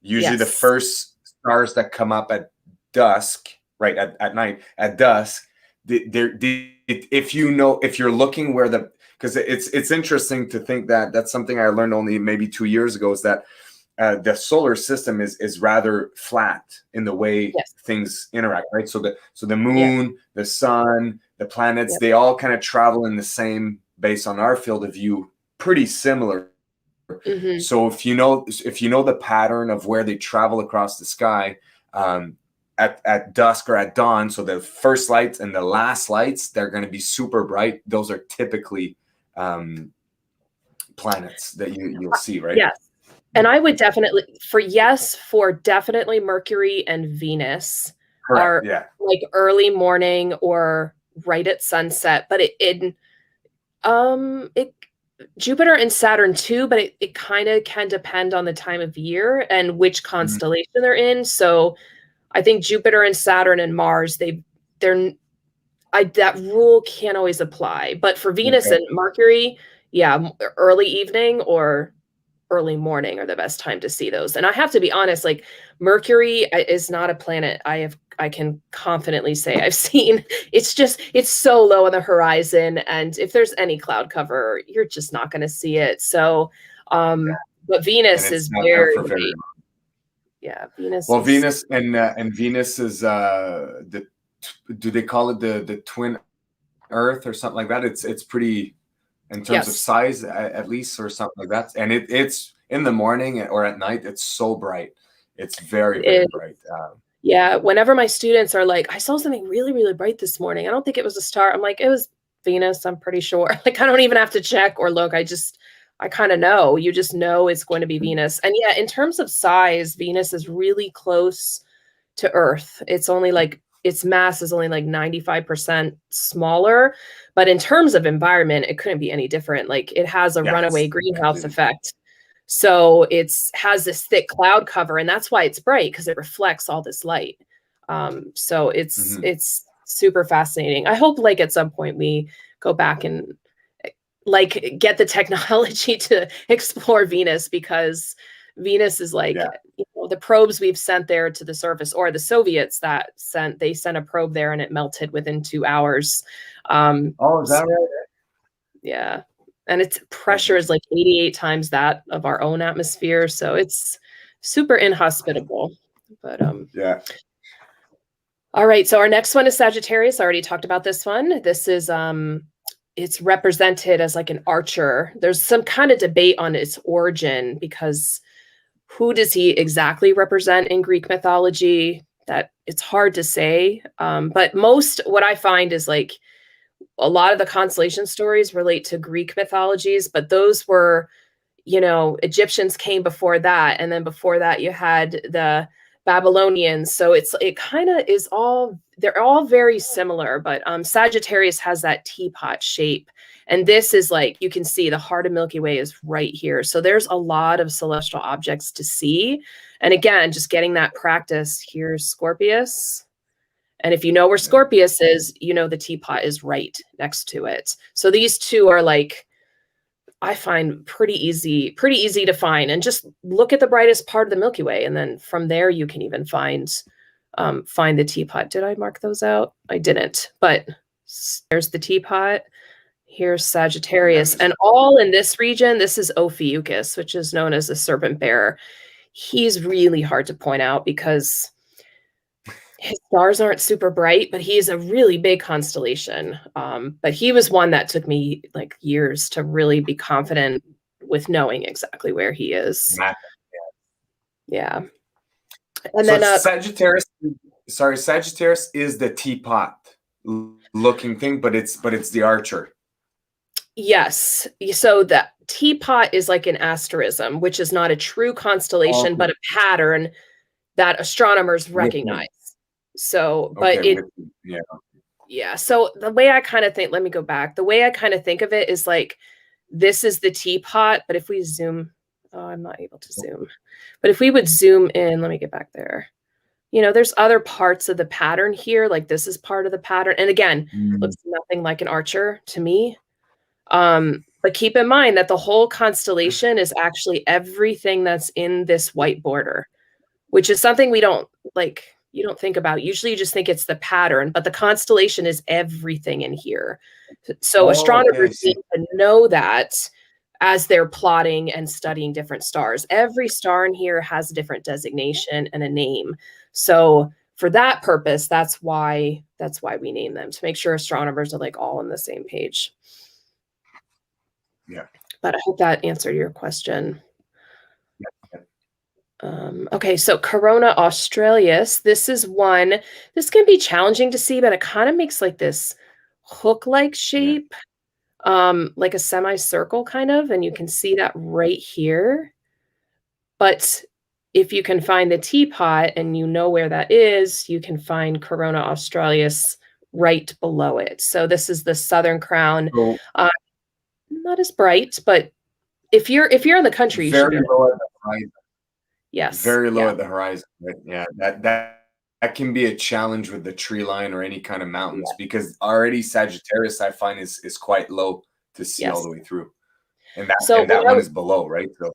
usually the first stars that come up at dusk right at night at dusk. If you're looking where because it's interesting to think that that's something I learned only maybe 2 years ago, is that the solar system is rather flat in the way
Yes.
things interact, right? So the
Yeah.
moon, the sun, the planets,
Yep.
they all kind of travel in the same, based on our field of view, pretty similar.
Mm-hmm.
So if you know the pattern of where they travel across the sky, at dusk or at dawn, so the first lights and the last lights, they're going to be super bright. Those are typically planets that you'll see, right?
Yes. And I would definitely for definitely Mercury and Venus
Correct.
are
Yeah.
like early morning or right at sunset, but it Jupiter and Saturn too, but it kind of can depend on the time of year and which constellation they're in. So I think Jupiter and Saturn and Mars, that rule can't always apply. But for Venus
Okay.
and Mercury, yeah, early evening or early morning are the best time to see those. And I have to be honest, like Mercury is not a planet I can confidently say I've seen. It's so low on the horizon, and if there's any cloud cover, you're just not going to see it. So, but Venus is
not there
very,
for very long.
yeah, Venus.
Well,
is,
Venus and Venus is do they call it the twin Earth or something like that? It's pretty, in terms of
yes,
size, at least, or something like that. And it's in the morning or at night, it's so bright. It's very, very
it,
bright.
yeah. Whenever my students are like, I saw something really, really bright this morning. I don't think it was a star. I'm like, it was Venus. I'm pretty sure. Like, I don't even have to check or look. I kind of know. You just know it's going to be Venus. And yeah, in terms of size, Venus is really close to Earth. Its mass is only like 95% smaller. But in terms of environment, it couldn't be any different. Like it has a runaway greenhouse effect. So it's has this thick cloud cover, and that's why it's bright, because it reflects all this light. So it's super fascinating. I hope like at some point we go back and like get the technology to explore Venus, because Venus is like, the probes we've sent there to the surface, or the Soviets sent a probe there and it melted within 2 hours.
Oh, is that right?
Yeah. And its pressure is like 88 times that of our own atmosphere. So it's super inhospitable. But
yeah.
All right. So our next one is Sagittarius. I already talked about this one. This is it's represented as like an archer. There's some kind of debate on its origin, because who does he exactly represent in Greek mythology? That it's hard to say. But what I find is like a lot of the constellation stories relate to Greek mythologies, but those were, Egyptians came before that. And then before that, you had the Babylonians. So it kind of they're all very similar, but Sagittarius has that teapot shape. And this is like, you can see the heart of Milky Way is right here. So there's a lot of celestial objects to see. And again, just getting that practice. Here's Scorpius. And if you know where Scorpius is, the teapot is right next to it. So these two are like, I find pretty easy to find. And just look at the brightest part of the Milky Way. And then from there, you can even find the teapot. Did I mark those out? I didn't, but there's the teapot. Here's Sagittarius. And all in this region, this is Ophiuchus, which is known as the serpent bearer. He's really hard to point out because his stars aren't super bright, but he's a really big constellation. But he was one that took me like years to really be confident with knowing exactly where he is. Yeah. And
so
then
Sagittarius is the teapot looking thing, but it's the archer.
Yes. So the teapot is like an asterism, which is not a true constellation, but a pattern that astronomers recognize. So, but yeah. So the way I kind of think, let me go back. The way I kind of think of it is like, this is the teapot, but if we zoom, I'm not able to zoom, but if we would zoom in, let me get back there. There's other parts of the pattern here. Like this is part of the pattern. And again, looks nothing like an archer to me. But keep in mind that the whole constellation is actually everything that's in this white border, which is something we don't like. you don't think about. Usually you just think it's the pattern, but the constellation is everything in here. So
Oh, okay, I
astronomers
see.
need to know that as they're plotting and studying different stars. Every star in here has a different designation and a name. So for that purpose, that's why we name them, to make sure astronomers are like all on the same page.
Yeah.
But I hope that answered your question.
Yeah.
Okay, so Corona Australis, this is one, this can be challenging to see, but it kind of makes like this hook-like
Yeah.
shape, like a semicircle kind of, and you can see that right here. But if you can find the teapot and you know where that is, you can find Corona Australis right below it. So this is the southern crown.
So
Not as bright, but if you're in the country, you should be
very
able to.
low at the horizon.
Yes,
Very low
yeah,
at the horizon. Right? Yeah, that can be a challenge with the tree line or any kind of mountains, because already Sagittarius I find is quite low to see all
yes.
the way through, and
So when
that one is below, right? So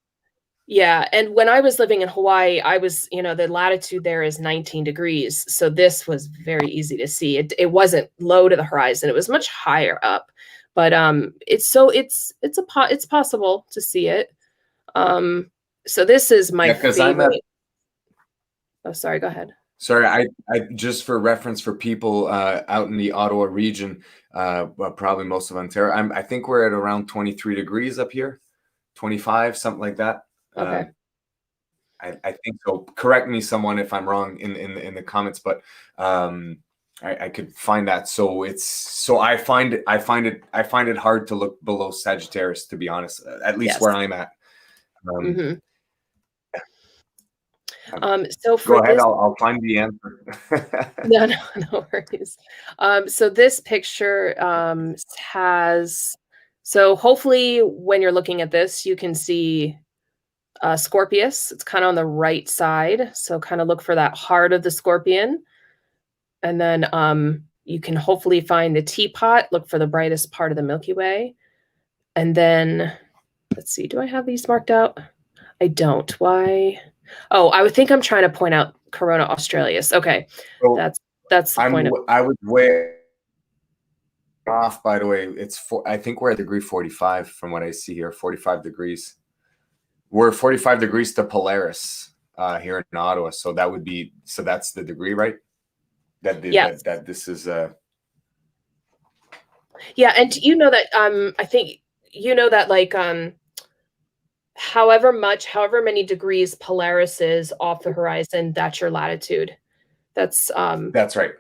yeah, and when I was living in Hawaii, I was, the latitude there is 19 degrees. So this was very easy to see. It wasn't low to the horizon. It was much higher up. But it's possible to see it. So this is my
yeah, because I'm at
favorite. Oh, sorry, go ahead.
sorry, I just for reference for people out in the Ottawa region, well, probably most of Ontario. I think we're at around 23 degrees up here, 25, something like that.
Okay.
I think so. Correct me, someone, if I'm wrong in the comments, but I could find that. So I find it hard to look below Sagittarius, to be honest. At least
Yes.
where I'm at.
Mm-hmm. So
Go
for
ahead.
this,
I'll find the answer.
no worries. So this picture has, so hopefully when you're looking at this, you can see Scorpius. It's kind of on the right side. So kind of look for that heart of the scorpion. And then you can hopefully find the teapot, look for the brightest part of the Milky Way. And then, let's see, do I have these marked out? I don't. Why? Oh, I would think I'm trying to point out Corona Australis. Okay,
So
that's the point of.
I was way off, by the way. I think we're at degree 45 from what I see here. 45 degrees. We're 45 degrees to Polaris here in Ottawa. So that's the degree, right?
Yes.
That this is
Yeah, and that I think that like however many degrees Polaris is off the horizon, that's your latitude. That's
that's right.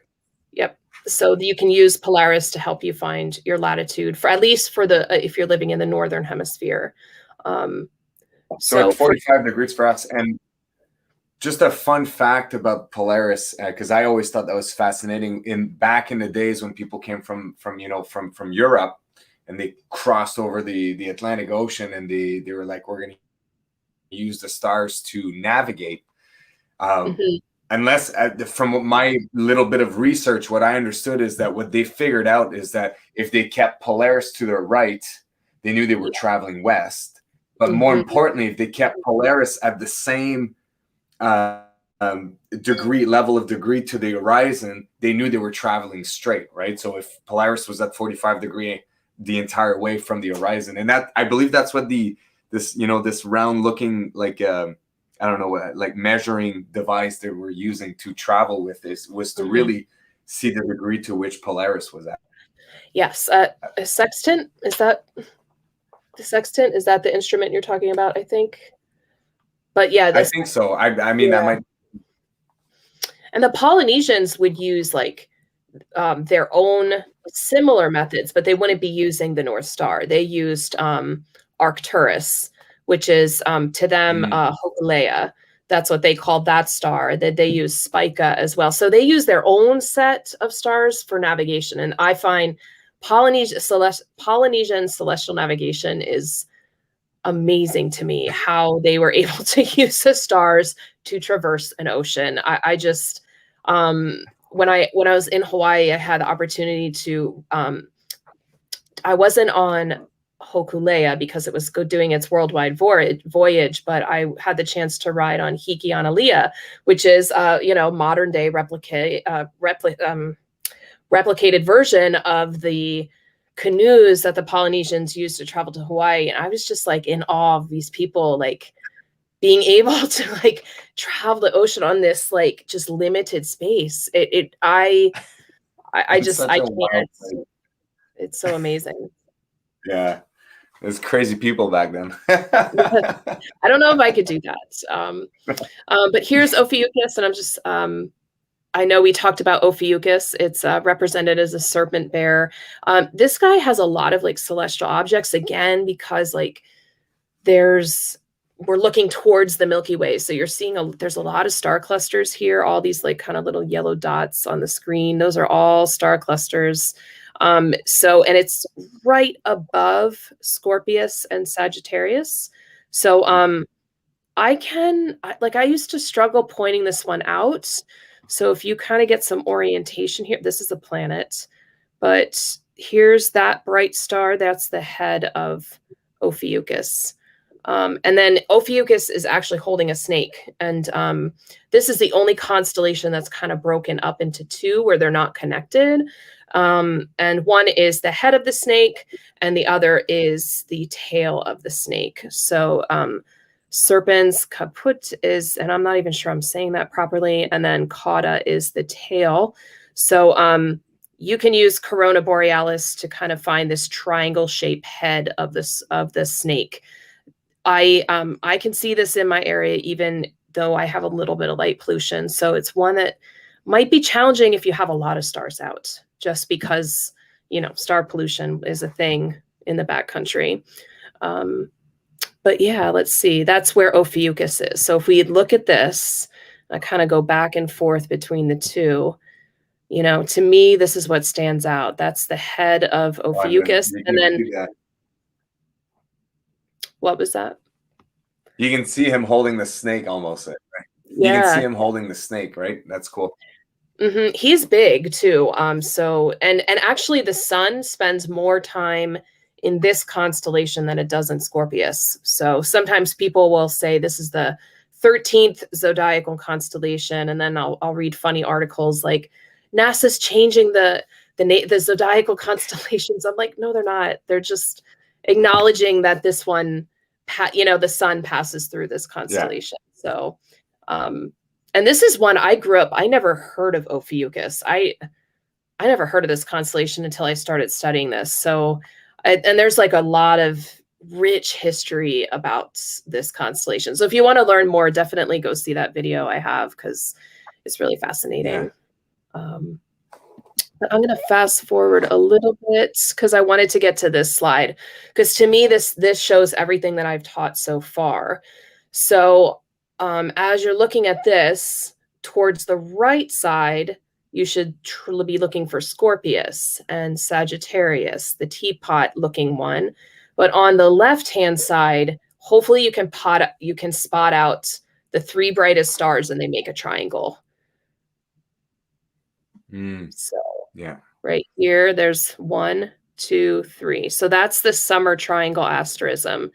yep. So you can use Polaris to help you find your latitude, for at least for the if you're living in the northern hemisphere.
So it's 45 degrees for us. And just a fun fact about Polaris, because I always thought that was fascinating. Back in the days when people came from Europe, and they crossed over the Atlantic Ocean, and they were like, we're going to use the stars to navigate. Unless from my little bit of research, what I understood is that what they figured out is that if they kept Polaris to their right, they knew they were traveling west. But more importantly, if they kept Polaris at the same level of degree to the horizon, they knew they were traveling straight, right? So if Polaris was at 45 degree the entire way from the horizon, and that I believe that's what this round looking like I don't know, like measuring device they were using to travel with this was to really see the degree to which Polaris was at.
Yes, a sextant, is that the sextant? Is that the instrument you're talking about? I think. But yeah,
I think so. I mean, that might.
And the Polynesians would use like their own similar methods, but they wouldn't be using the North Star. They used Arcturus, which is to them Hokulea. That's what they called that star. That they use Spica as well. So they use their own set of stars for navigation. And I find Polynesian celestial navigation is amazing to me, how they were able to use the stars to traverse an ocean. I just when I was in Hawaii, I had the opportunity to I wasn't on Hokulea because it was doing its worldwide voyage, but I had the chance to ride on Hikianalia, which is modern day replicated version of the canoes that the Polynesians used to travel to Hawaii. And I was just like in awe of these people, like being able to like travel the ocean on this like just limited space. I
It's
just
such
I
a wild
can't.
thing.
It's so amazing.
Yeah. There's crazy people back then.
I don't know if I could do that. But here's Ophiuchus, and I'm just I know we talked about Ophiuchus. It's represented as a serpent bear. This guy has a lot of like celestial objects again, because like we're looking towards the Milky Way. So you're seeing there's a lot of star clusters here, all these like kind of little yellow dots on the screen. Those are all star clusters. And it's right above Scorpius and Sagittarius. So I used to struggle pointing this one out. So if you kind of get some orientation here, this is a planet, but here's that bright star. That's the head of Ophiuchus. And then Ophiuchus is actually holding a snake. And this is the only constellation that's kind of broken up into two where they're not connected. And one is the head of the snake, and the other is the tail of the snake. So Serpens caput is, and I'm not even sure I'm saying that properly, and then cauda is the tail. So you can use Corona Borealis to kind of find this triangle-shaped head of the snake. I can see this in my area, even though I have a little bit of light pollution. So it's one that might be challenging if you have a lot of stars out, just because, star pollution is a thing in the backcountry. But yeah, let's see. That's where Ophiuchus is. So if we look at this, I kind of go back and forth between the two. To me, this is what stands out. That's the head of Ophiuchus. And then what was that?
You can see him holding the snake almost. Right?
Yeah.
You can see him holding the snake, right? That's cool.
Mm-hmm. He's big too. And actually the sun spends more time in this constellation than it does in Scorpius. So sometimes people will say this is the 13th zodiacal constellation, and then I'll read funny articles like NASA's changing the zodiacal constellations. I'm like, no, they're not. They're just acknowledging that this one, the sun passes through this constellation. Yeah. So, and this is one I grew up. I never heard of Ophiuchus. I never heard of this constellation until I started studying this. So, and there's like a lot of rich history about this constellation. So if you want to learn more, definitely go see that video I have, because it's really fascinating. Yeah. But I'm going to fast forward a little bit because I wanted to get to this slide, because to me, this shows everything that I've taught so far. So as you're looking at this, towards the right side, you should be looking for Scorpius and Sagittarius, the teapot looking one. But on the left-hand side, hopefully you can spot out the three brightest stars, and they make a triangle. So yeah, right here, there's 1, 2, 3. So that's the summer triangle asterism.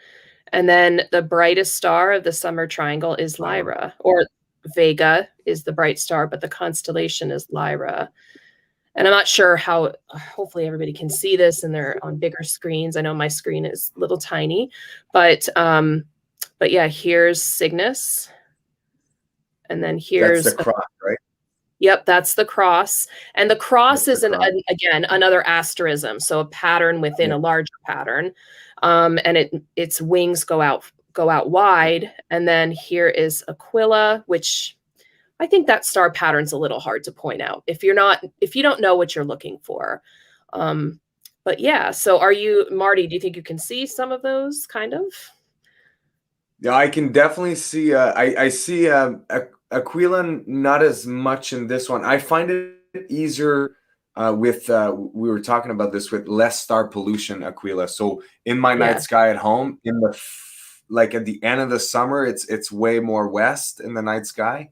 And then the brightest star of the summer triangle is Lyra, or Vega is the bright star, but the constellation is Lyra. And I'm not sure how, hopefully everybody can see this and they're on bigger screens. I know my screen is a little tiny, but yeah, here's Cygnus. And then here's
that's the cross, right?
Yep, that's the cross. And the cross is again another asterism, so a pattern within a larger pattern. And its wings go out wide. And then here is Aquila, which I think that star pattern's a little hard to point out if you don't know what you're looking for. But yeah, so Marty, do you think you can see some of those kind of?
Yeah, I can definitely see. I see Aquila not as much in this one. I find it easier with we were talking about this with less star pollution Aquila. So in my night sky at home, in the like at the end of the summer, it's way more west in the night sky,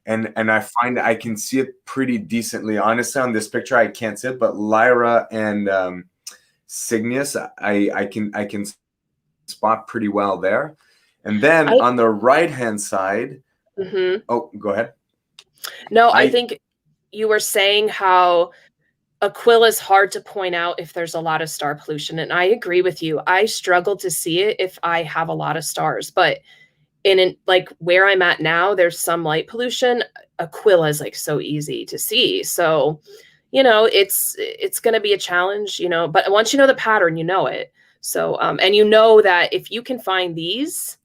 and I find I can see it pretty decently. Honestly, on this picture, I can't see it, but Lyra and Cygnus, I can spot pretty well there. And then on the right hand side, oh, go ahead.
No, I think you were saying how Aquila is hard to point out if there's a lot of star pollution, and I agree with you. I struggle to see it if I have a lot of stars, but in like where I'm at now, there's some light pollution. Aquila is like so easy to see. So, you know, it's going to be a challenge, you know, but once you know the pattern, you know it. So, and you know that if you can find these,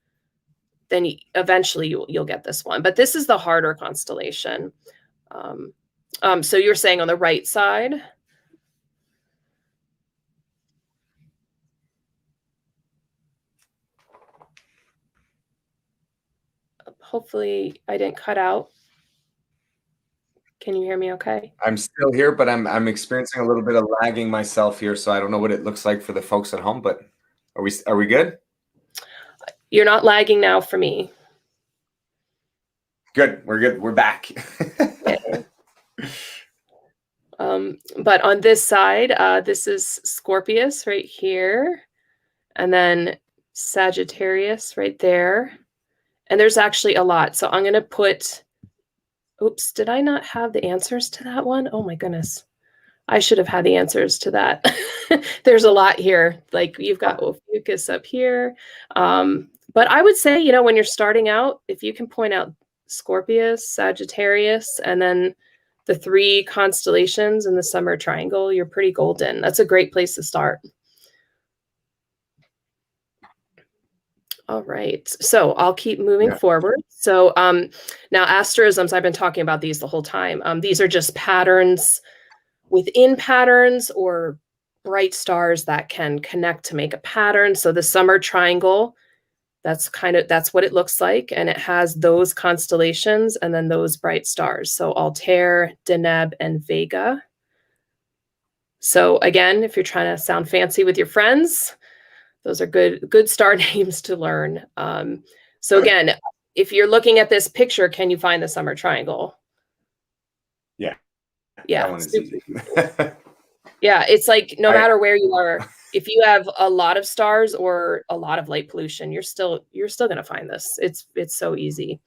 then eventually you'll get this one. But this is the harder constellation. So you're saying on the right side? Hopefully I didn't cut out. Can you hear me okay?
I'm still here, but I'm experiencing a little bit of lagging myself here, so I don't know what it looks like for the folks at home, but are we good?
You're not lagging now for me.
Good. We're good. We're back.
Okay. But on this side, this is Scorpius right here, and then Sagittarius right there. And there's actually a lot. So I'm going to put, oops, did I not have the answers to that one? Oh my goodness. I should have had the answers to that. There's a lot here. Like you've got Ophiuchus up here. But I would say, you know, when you're starting out, if you can point out Scorpius, Sagittarius, and then the 3 constellations in the summer triangle, you're pretty golden. That's a great place to start. All right, so I'll keep moving forward. So now asterisms, I've been talking about these the whole time. These are just patterns within patterns or bright stars that can connect to make a pattern. So the summer triangle, that's what it looks like. And it has those constellations and then those bright stars. So Altair, Deneb, and Vega. So again, if you're trying to sound fancy with your friends, those are good star names to learn. So again, if you're looking at this picture, can you find the summer triangle?
Yeah.
Yeah.
That one is easy.
Yeah, it's like no matter where you are, if you have a lot of stars or a lot of light pollution, you're still going to find this. It's so easy.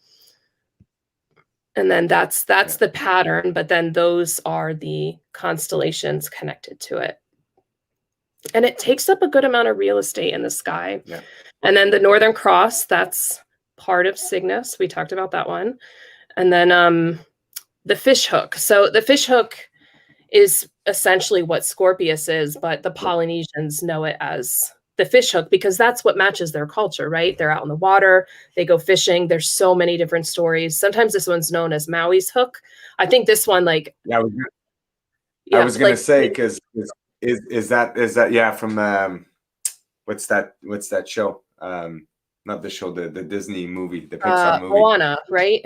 And then that's the pattern, but then those are the constellations connected to it. And it takes up a good amount of real estate in the sky. Yeah. And then the Northern Cross, that's part of Cygnus. We talked about that one. And then the fish hook. So the fish hook is essentially what Scorpius is, but the Polynesians know it as the fish hook because that's what matches their culture, right? They're out in the water, they go fishing. There's so many different stories. Sometimes this one's known as Maui's hook. I think this one, like,
I was gonna say, because is that from what's that show? Not the show, the Disney movie, the Pixar movie.
Moana, right?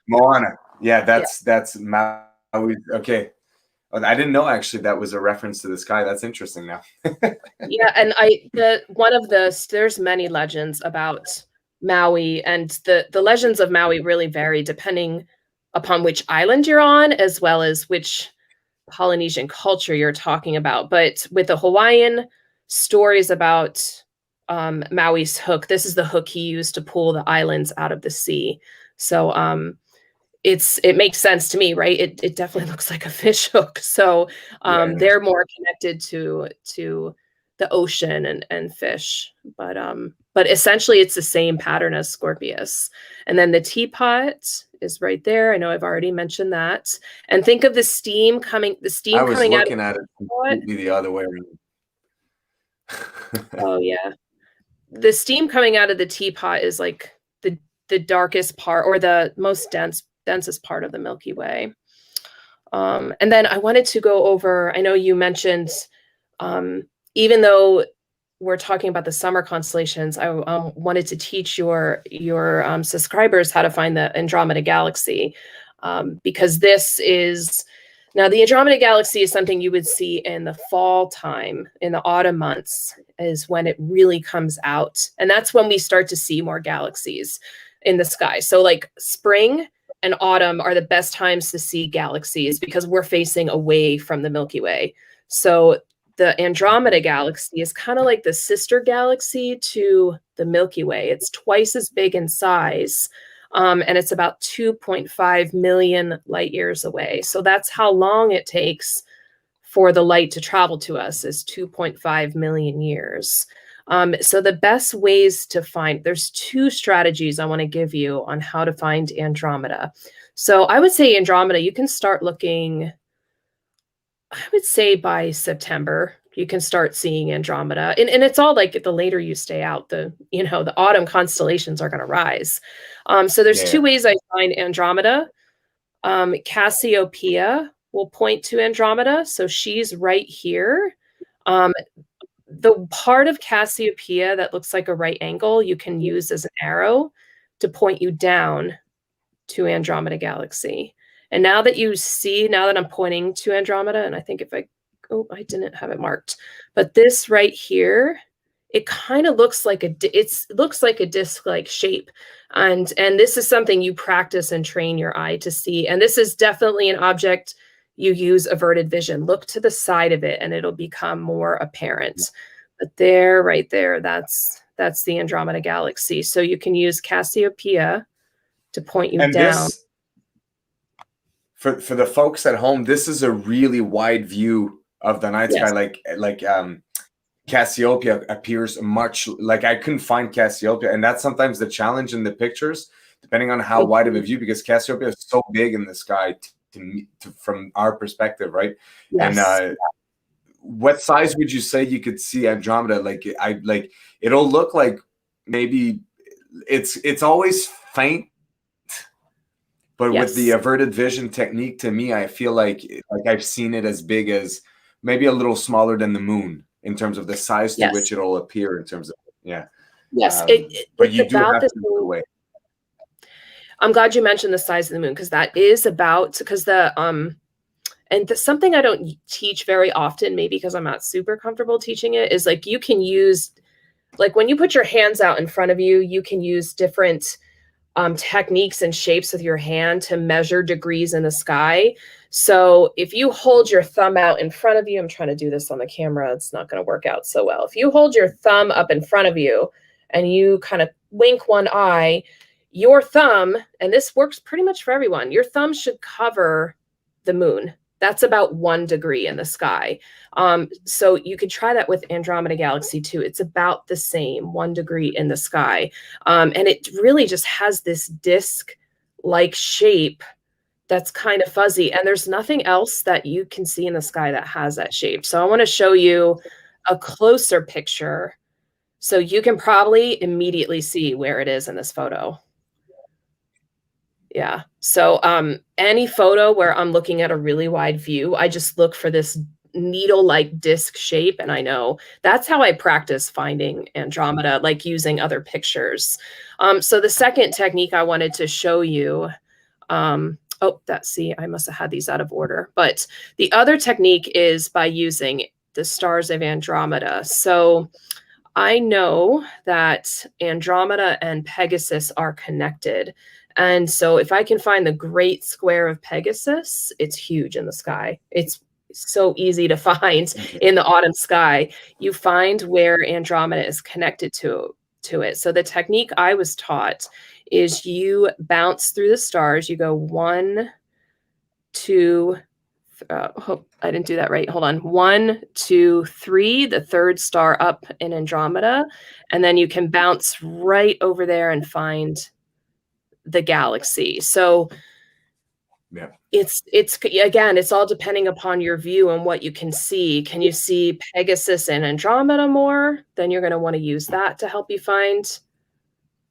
Moana. Yeah, that's Maui. Okay. I didn't know actually that was a reference to the sky. That's interesting now.
Yeah, and there's many legends about Maui, and the legends of Maui really vary depending upon which island you're on, as well as which Polynesian culture you're talking about. But with the Hawaiian stories about Maui's hook, this is the hook he used to pull the islands out of the sea. So it makes sense to me, right? It definitely looks like a fish hook. So they're more connected to the ocean and fish, but essentially it's the same pattern as Scorpius. And then the teapot is right there. I know I've already mentioned that. And think of the steam coming. I was
looking at it completely the other way around.
Oh yeah, the steam coming out of the teapot is like the darkest part or the most densest part of the Milky Way. And then I wanted to go over, I know you mentioned, even though we're talking about the summer constellations, I wanted to teach your subscribers how to find the Andromeda Galaxy, because now the Andromeda Galaxy is something you would see in the fall time, in the autumn months is when it really comes out. And that's when we start to see more galaxies in the sky. So like spring and autumn are the best times to see galaxies because we're facing away from the Milky Way. So the Andromeda galaxy is kind of like the sister galaxy to the Milky Way. It's twice as big in size, and it's about 2.5 million light years away. So that's how long it takes for the light to travel to us, is 2.5 million years. So the best ways to find, there's two strategies I want to give you on how to find Andromeda. So I would say Andromeda, you can start looking, I would say by September, you can start seeing Andromeda. And it's all like the later you stay out, the autumn constellations are going to rise. So there's two ways I find Andromeda. Cassiopeia will point to Andromeda. So she's right here. The part of Cassiopeia that looks like a right angle, you can use as an arrow to point you down to Andromeda galaxy. And now that I'm pointing to Andromeda, and I think I didn't have it marked, but this right here, it kind of looks like a disc-like shape. And this is something you practice and train your eye to see. And this is definitely an object you use averted vision. Look to the side of it and it'll become more apparent. But right there, that's the Andromeda galaxy. So you can use Cassiopeia to point you down.
For the folks at home, this is a really wide view of the night sky. Like Cassiopeia appears much like, I couldn't find Cassiopeia, and that's sometimes the challenge in the pictures, depending on how wide of a view, because Cassiopeia is so big in the sky from our perspective, right? Yes. And what size would you say you could see Andromeda? Like it'll look like maybe it's always faint. But with the averted vision technique, to me, I feel like I've seen it as big as maybe a little smaller than the moon in terms of the size to which it'll appear in terms of,
Yes.
But you do have to look away.
I'm glad you mentioned the size of the moon, because that is because something I don't teach very often, maybe because I'm not super comfortable teaching it, is like you can use, like when you put your hands out in front of you, you can use different techniques and shapes with your hand to measure degrees in the sky. So if you hold your thumb out in front of you, I'm trying to do this on the camera, it's not going to work out so well. If you hold your thumb up in front of you and you kind of wink one eye, your thumb, and this works pretty much for everyone, your thumb should cover the moon. That's about 1 degree in the sky. So you could try that with Andromeda galaxy too. It's about the same, 1 degree in the sky. And it really just has this disc-like shape that's kind of fuzzy. And there's nothing else that you can see in the sky that has that shape. So I want to show you a closer picture so you can probably immediately see where it is in this photo. Yeah. So any photo where I'm looking at a really wide view, I just look for this needle-like disc shape, and I know that's how I practice finding Andromeda, like using other pictures. So the second technique I wanted to show you, I must have had these out of order, but the other technique is by using the stars of Andromeda. So I know that Andromeda and Pegasus are connected. And so if I can find the great square of Pegasus, it's huge in the sky. It's so easy to find in the autumn sky. You find where Andromeda is connected to it. So the technique I was taught is you bounce through the stars. You go 1, 2, I didn't do that right. Hold on. 1, 2, 3, the third star up in Andromeda. And then you can bounce right over there and find the galaxy. So it's again, it's all depending upon your view and what you can see. Can you see Pegasus and Andromeda more? Then you're going to want to use that to help you find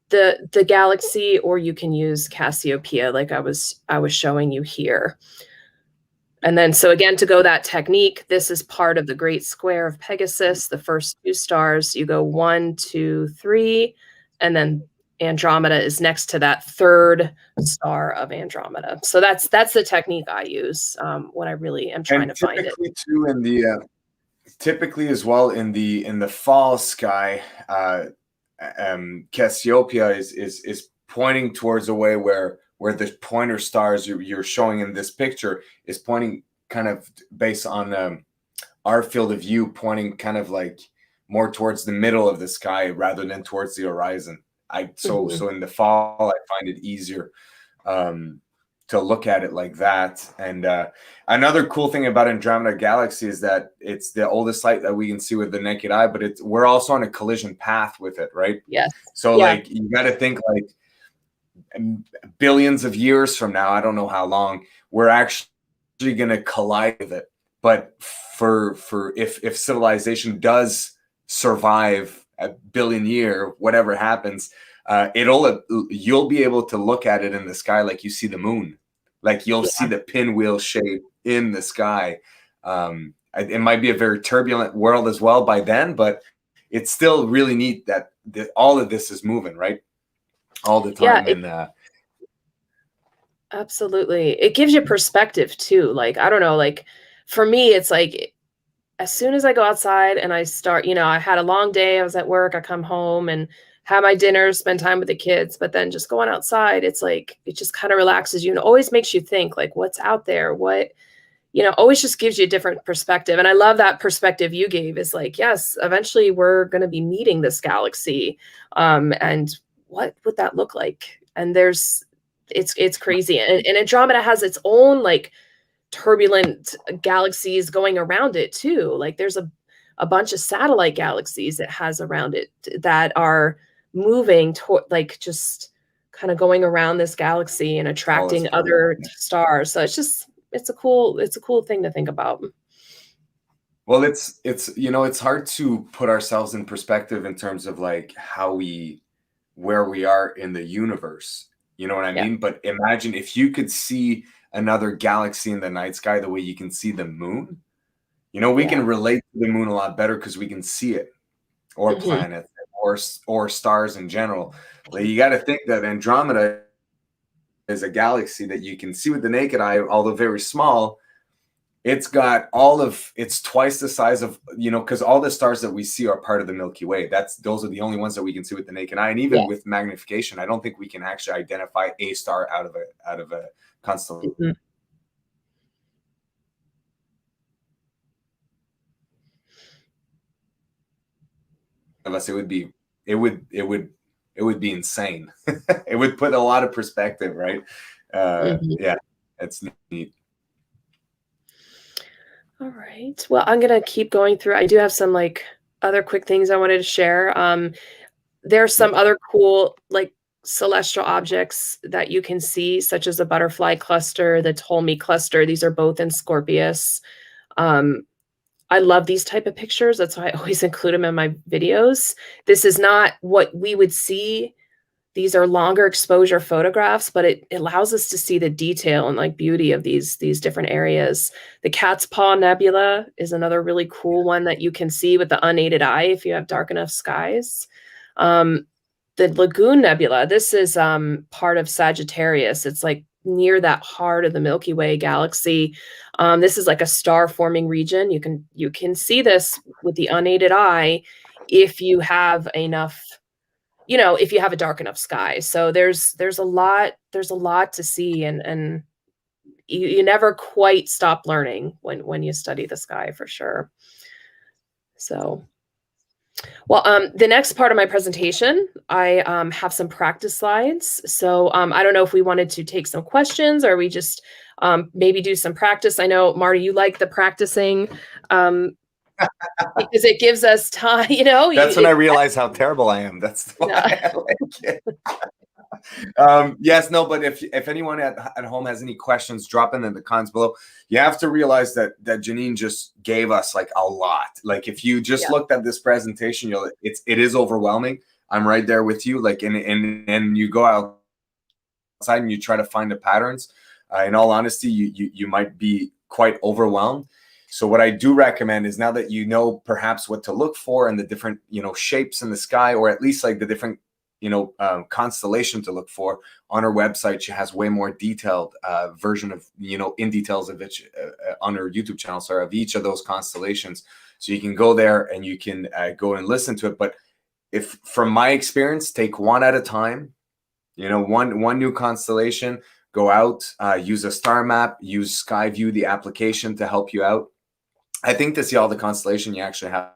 the galaxy, or you can use Cassiopeia like I was showing you here. And then, so again, to go that technique, this is part of the great square of Pegasus, the first 2 stars. You go 1, 2, 3, and then Andromeda is next to that third star of Andromeda. So that's the technique I use when I really am trying to find it.
Too, typically as well in the fall sky, Cassiopeia is pointing towards a way where the pointer stars you're showing in this picture is pointing kind of based on our field of view pointing kind of like more towards the middle of the sky rather than towards the horizon. So in the fall, I find it easier to look at it like that. And another cool thing about Andromeda Galaxy is that it's the oldest light that we can see with the naked eye, but we're also on a collision path with it, right?
Yes.
So
Yeah.
like you got to think like billions of years from now, I don't know how long, we're actually going to collide with it. But for if civilization does survive a billion year, whatever happens, you'll be able to look at it in the sky like you see the moon, like you'll see the pinwheel shape in the sky. It might be a very turbulent world as well by then, but it's still really neat that all of this is moving, right? All the time.
Yeah,
And
absolutely. It gives you perspective too. Like, I don't know, like for me, it's like as soon as I go outside and I start, I had a long day, I was at work, I come home and have my dinner, spend time with the kids, but then just going outside, it's like, it just kind of relaxes you and always makes you think like, what's out there? Always just gives you a different perspective. And I love that perspective you gave is like, yes, eventually we're going to be meeting this galaxy. And what would that look like? And it's crazy. And Andromeda has its own like turbulent galaxies going around it too. Like there's a bunch of satellite galaxies it has around it that are moving toward like just kind of going around this galaxy and attracting other stars. So it's a cool thing to think about.
Well, it's hard to put ourselves in perspective in terms of like where we are in the universe. You know what I mean? But imagine if you could see another galaxy in the night sky the way you can see the moon. We can relate to the moon a lot better because we can see it, or planets, or stars in general. Like, you got to think that Andromeda is a galaxy that you can see with the naked eye, although very small. It's twice the size of, because all the stars that we see are part of the Milky Way. Those are the only ones that we can see with the naked eye. And even with magnification, I don't think we can actually identify a star out of a constellation. Unless it would be insane. It would put a lot of perspective, right? Yeah, it's neat.
All right. Well, I'm going to keep going through. I do have some like other quick things I wanted to share. There are some other cool like celestial objects that you can see, such as a butterfly cluster, the Ptolemy cluster. These are both in Scorpius. I love these type of pictures. That's why I always include them in my videos. This is not what we would see. These are longer exposure photographs, but it allows us to see the detail and like beauty of these different areas. The Cat's Paw Nebula is another really cool one that you can see with the unaided eye if you have dark enough skies. The Lagoon Nebula, this is part of Sagittarius. It's like near that heart of the Milky Way galaxy. This is like a star forming region. You can see this with the unaided eye if you have enough, if you have a dark enough sky. So there's a lot to see, and you never quite stop learning when you study the sky, for sure. So, well, the next part of my presentation, I have some practice slides. So I don't know if we wanted to take some questions, or we just maybe do some practice. I know, Marty, you like the practicing because it gives us time,
That's when I realize how terrible I am. That's why I like it. Yes, no, but if anyone at home has any questions, drop them in the comments below. You have to realize that Janine just gave us like a lot. Like if you just looked at this presentation, it is overwhelming. I'm right there with you. Like and you go outside and you try to find the patterns. In all honesty, you might be quite overwhelmed. So what I do recommend is, now that you know perhaps what to look for and the different shapes in the sky, or at least like the different constellation to look for, on her website she has way more detailed version of in details of it on her YouTube channel, sorry, of each of those constellations. So you can go there and you can go and listen to it. But if from my experience, take one at a time. One new constellation, go out, use a star map, use Skyview, the application, to help you out. I think to see all the constellation, you actually have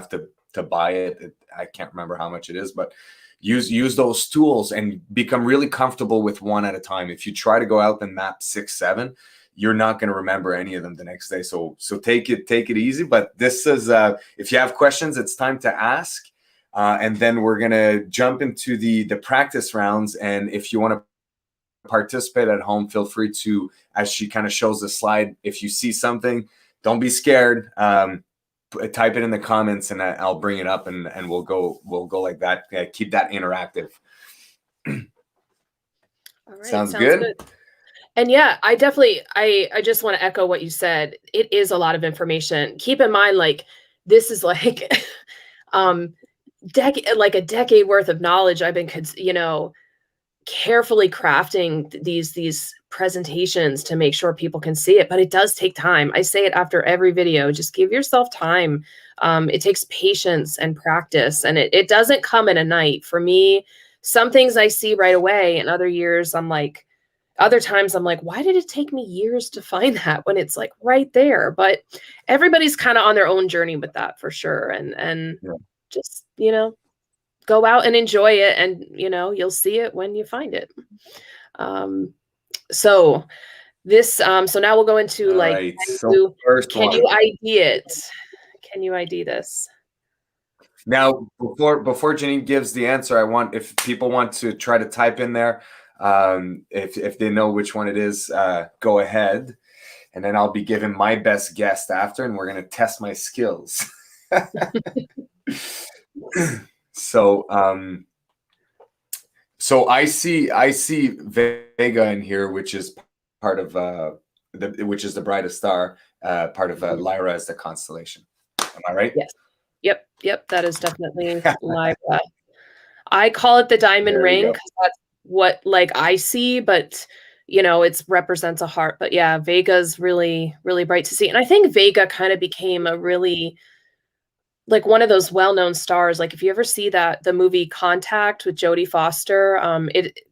to buy it. I can't remember how much it is, but use those tools and become really comfortable with one at a time. If you try to go out and map 6, 7, you're not going to remember any of them the next day. So take it easy. But this is if you have questions, it's time to ask. And then we're gonna jump into the practice rounds. And if you want to participate at home, feel free to, as she kind of shows the slide, if you see something, don't be scared. Type it in the comments and I'll bring it up and we'll go like that. Keep that interactive.
All right,
sounds good.
And yeah, I definitely, I just want to echo what you said. It is a lot of information. Keep in mind, like, this is like like a decade worth of knowledge. I've been, you know, carefully crafting these presentations to make sure people can see it, but it does take time. I say it after every video, just give yourself time. It takes patience and practice, and it doesn't come in a night. For me, some things I see right away, and other times I'm like, why did it take me years to find that when it's like right there? But everybody's kind of on their own journey with that for sure. And
Yeah.
just, you know, go out and enjoy it, and you know, you'll see it when you find it. So this so now we'll go into like,
right. Can
you ID it? Can you ID this?
Now, before Janine gives the answer, I want, if people want to try to type in there, if they know which one it is, go ahead, and then I'll be giving my best guess after, and we're gonna test my skills. So I see Vega in here, which is part of which is the brightest star, part of Lyra as the constellation. Am I right?
Yes. Yep. That is definitely Lyra. I call it the diamond ring because that's what like I see, but you know, it represents a heart. But yeah, Vega's really, really bright to see. And I think Vega kind of became a really like one of those well-known stars. Like if you ever see the movie Contact with Jodie Foster,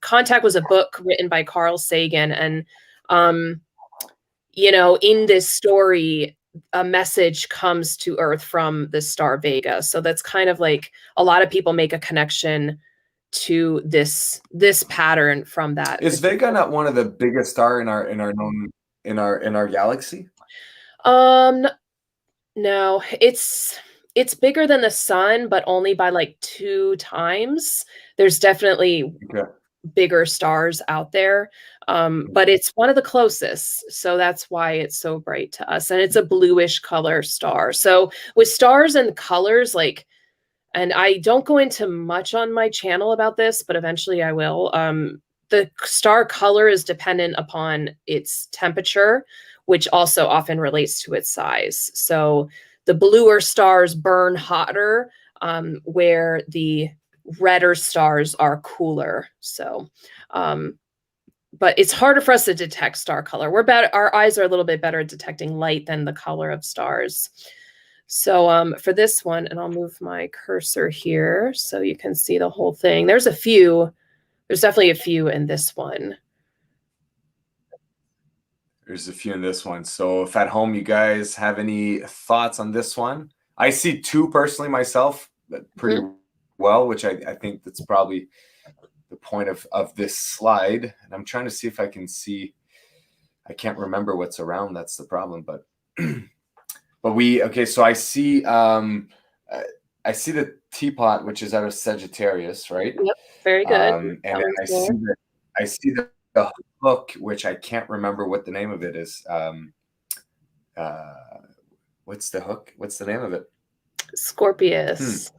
Contact was a book written by Carl Sagan, and you know, in this story, a message comes to Earth from the star Vega. So that's kind of like a lot of people make a connection to this pattern from that.
Is Vega not one of the biggest star in our galaxy?
No, it's bigger than the sun, but only by like 2 times. There's definitely bigger stars out there, but it's one of the closest, so that's why it's so bright to us. And it's a bluish color star. So with stars and colors, like, and I don't go into much on my channel about this, but eventually I will. The star color is dependent upon its temperature, which also often relates to its size. So the bluer stars burn hotter, where the redder stars are cooler. So, but it's harder for us to detect star color. Our eyes are a little bit better at detecting light than the color of stars. So for this one, and I'll move my cursor here so you can see the whole thing. There's definitely a few in this one.
There's a few in this one. So if at home you guys have any thoughts on this one, I see 2 personally myself, pretty well, which I think that's probably the point of this slide. And I'm trying to see if I can see. I can't remember what's around. That's the problem. But okay. So I see the teapot, which is out of Sagittarius, right?
Yep. Very good.
And I see the hook, which I can't remember what the name of it is. What's the hook? What's the name of it?
Scorpius.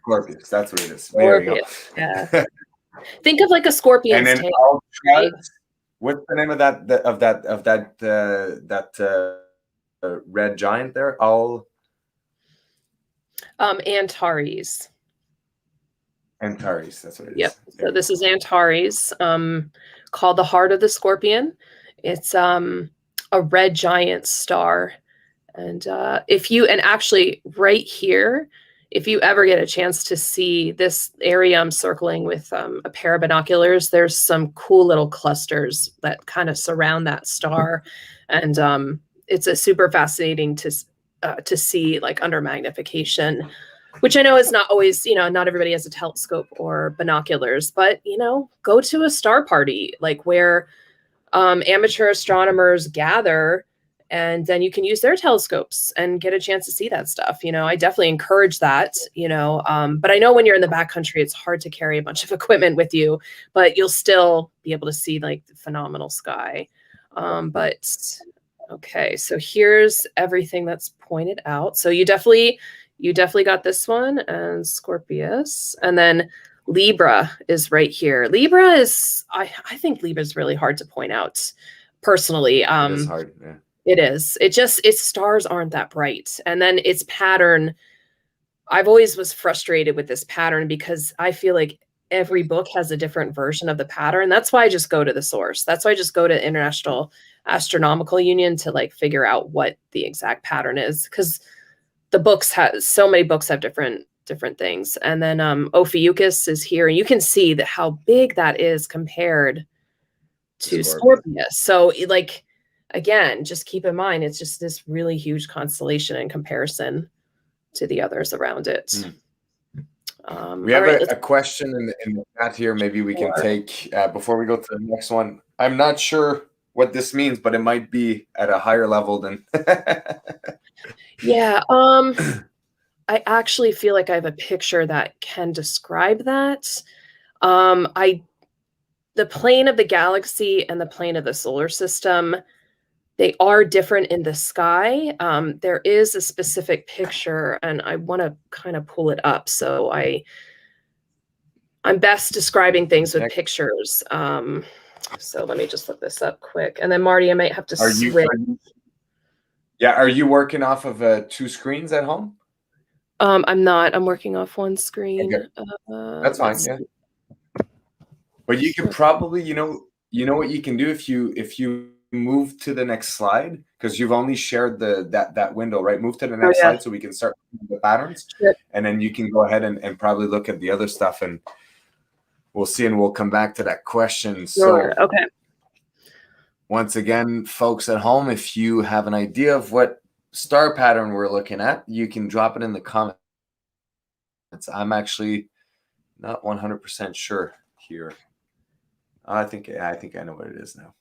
Scorpius, that's what it is.
Scorpius, there we go. Yeah. Think of like a scorpion's
and then
tail.
Right? What's the name of that red giant there?
Antares.
Antares, that's what it is.
Yep. So this is Antares, called the heart of the scorpion. It's a red giant star. And actually right here, if you ever get a chance to see this area I'm circling with a pair of binoculars, there's some cool little clusters that kind of surround that star. And it's a super fascinating to see like under magnification, which I know is not always, not everybody has a telescope or binoculars, but, go to a star party, like where amateur astronomers gather, and then you can use their telescopes and get a chance to see that stuff. I definitely encourage that, but I know when you're in the backcountry, it's hard to carry a bunch of equipment with you, but you'll still be able to see like the phenomenal sky. But okay, so here's everything that's pointed out. So you definitely got this one, and Scorpius, and then Libra is right here. Libra is, I think Libra is really hard to point out personally.
It is hard, yeah.
It is. Its stars aren't that bright. And then its pattern, I've always was frustrated with this pattern because I feel like every book has a different version of the pattern. That's why I just go to the source. That's why I just go to International Astronomical Union to like figure out what the exact pattern is, because the books so many books have different things. And then Ophiuchus is here, and you can see that how big that is compared to Scorpius. So like, again, just keep in mind, it's just this really huge constellation in comparison to the others around it.
We have a question in the chat here. Maybe we can take before we go to the next one. I'm not sure what this means, but it might be at a higher level than.
Yeah. I actually feel like I have a picture that can describe that. The plane of the galaxy and the plane of the solar system, they are different in the sky. There is a specific picture, and I want to kind of pull it up. So I'm best describing things with pictures. So let me just look this up quick. And then Marty, I might have to switch.
Are you working off of 2 screens at home?
I'm not. I'm working off one screen.
Okay. That's fine. Yeah. But you could probably, you know what you can do if you move to the next slide, because you've only shared that window, right? Move to the next slide so we can start the patterns, and then you can go ahead and probably look at the other stuff, and we'll see, and we'll come back to that question.
Sure. So, okay.
Once again, folks at home, if you have an idea of what star pattern we're looking at, you can drop it in the comments. I'm actually not 100% sure here. I think I know what it is now.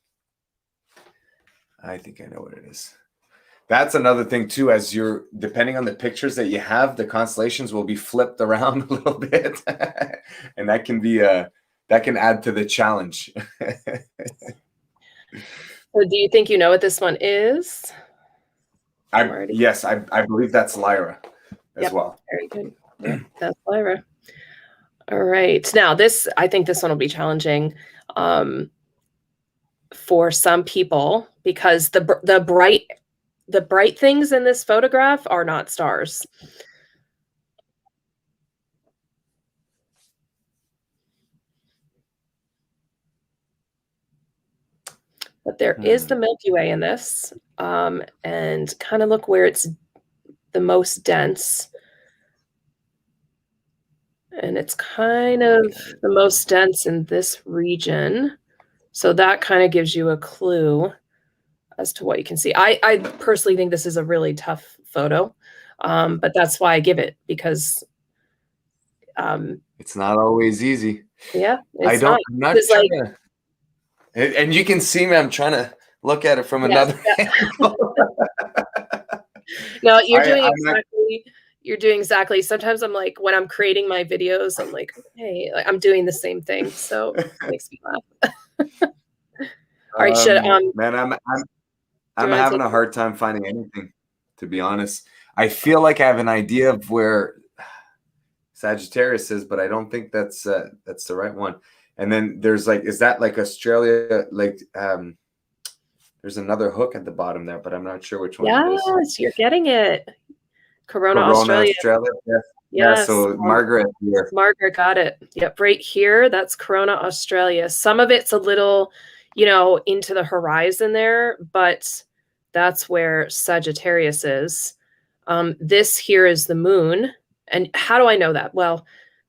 I think I know what it is. That's another thing too, as you're, depending on the pictures that you have, the constellations will be flipped around a little bit. And that can be that can add to the challenge.
So do you think you know what this one is?
Yes, I believe that's Lyra as well.
Very good. Yeah, that's Lyra. All right. Now I think this one will be challenging for some people, because the bright things in this photograph are not stars. But there is the Milky Way in this, and kind of look where it's the most dense. And it's kind of the most dense in this region. So that kind of gives you a clue as to what you can see. I personally think this is a really tough photo, but that's why I give it, because
it's not always easy.
Yeah,
I'm not trying to, and you can see me, I'm trying to look at it from another angle.
No, you're doing exactly. Sometimes I'm like, when I'm creating my videos, I'm like, hey, I'm doing the same thing. So it makes me laugh. All right,
man, I'm having a hard time finding anything, to be honest. I feel like I have an idea of where Sagittarius is, but I don't think that's the right one. And then there's like, is that like Australia? Like, there's another hook at the bottom there, but I'm not sure which one it is.
Yes, you're getting it. Corona Australia.
Yes. Yeah, so Margaret here.
Margaret got it. Yep, right here. That's Corona Australia. Some of it's a little, into the horizon there, but that's where Sagittarius is. This here is the moon. And how do I know that? Well,